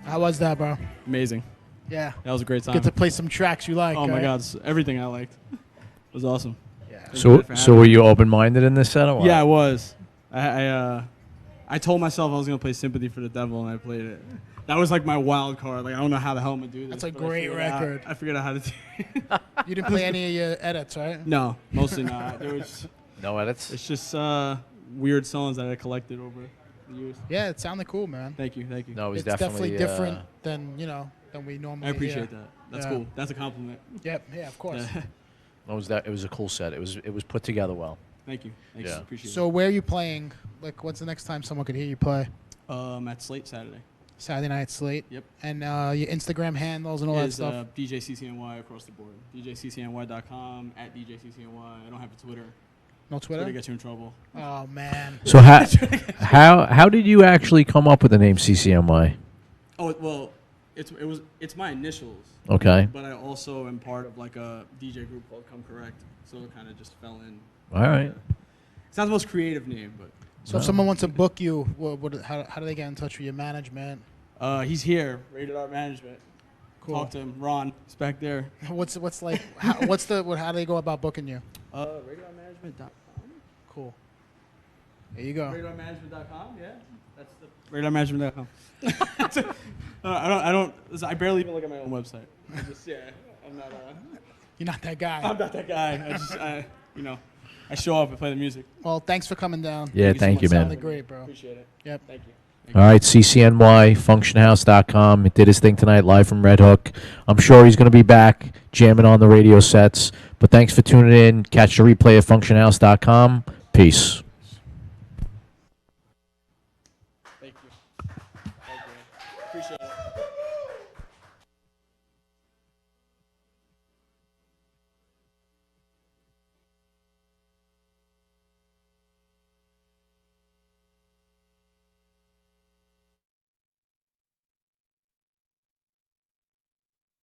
How was that, bro? Amazing. Yeah. That was a great time. Get to play some tracks you like. Oh my right? God, everything I liked. It was awesome. Yeah. So were you open-minded in this set or what? Yeah, I was. I told myself I was gonna play "Sympathy for the Devil" and I played it. That was like my wild card. Like I don't know how the hell I'm gonna do this. That's a but I great figured out- record. I figured out how to do it. You didn't play any of your edits, right? No, mostly not. There was no edits. It's just weird songs that I collected over the years. Yeah, it sounded cool, man. Thank you, thank you. No, it was It's definitely definitely different than than we normally. I appreciate hear. that. That's Yeah. cool. That's a compliment. Yep. Yeah, of course. It was a cool set. It was put together well. Thank you. Thanks. Yeah. Appreciate So where are you playing? Like, what's the next time someone could hear you play? it. At Slate Saturday. Saturday night Slate. Yep. And your Instagram handles and all that Is, stuff. DJ CCNY across the board. DJCCNY.com, at DJCCNY. I don't have a Twitter. No Twitter? Twitter gets you in trouble. Oh man. So how did you actually come up with the name CCNY? Oh well, it's my initials. Okay. But I also am part of like a DJ group called Come Correct, so it kind of just fell in. All right. It's not the most creative name, but. So if someone wants to book you, how do they get in touch with your management? He's here, Rated Art Management. Cool. Talk to him, Ron. He's back there. What's like? How do they go about booking you? RadioArtManagement.com. Cool. There you go. RadarManagement.com. Yeah, that's the RadarManagement.com. I barely even look at my own website. I'm not. You're not that guy. I'm not that guy. I show up and play the music. Well, thanks for coming down. Yeah, thank you, man. Sounded great, bro. Appreciate it. Yep. Thank you. All right, CCNY, FunctionHouse.com. He did his thing tonight, live from Red Hook. I'm sure he's going to be back jamming on the radio sets. But thanks for tuning in. Catch the replay at FunctionHouse.com. Peace.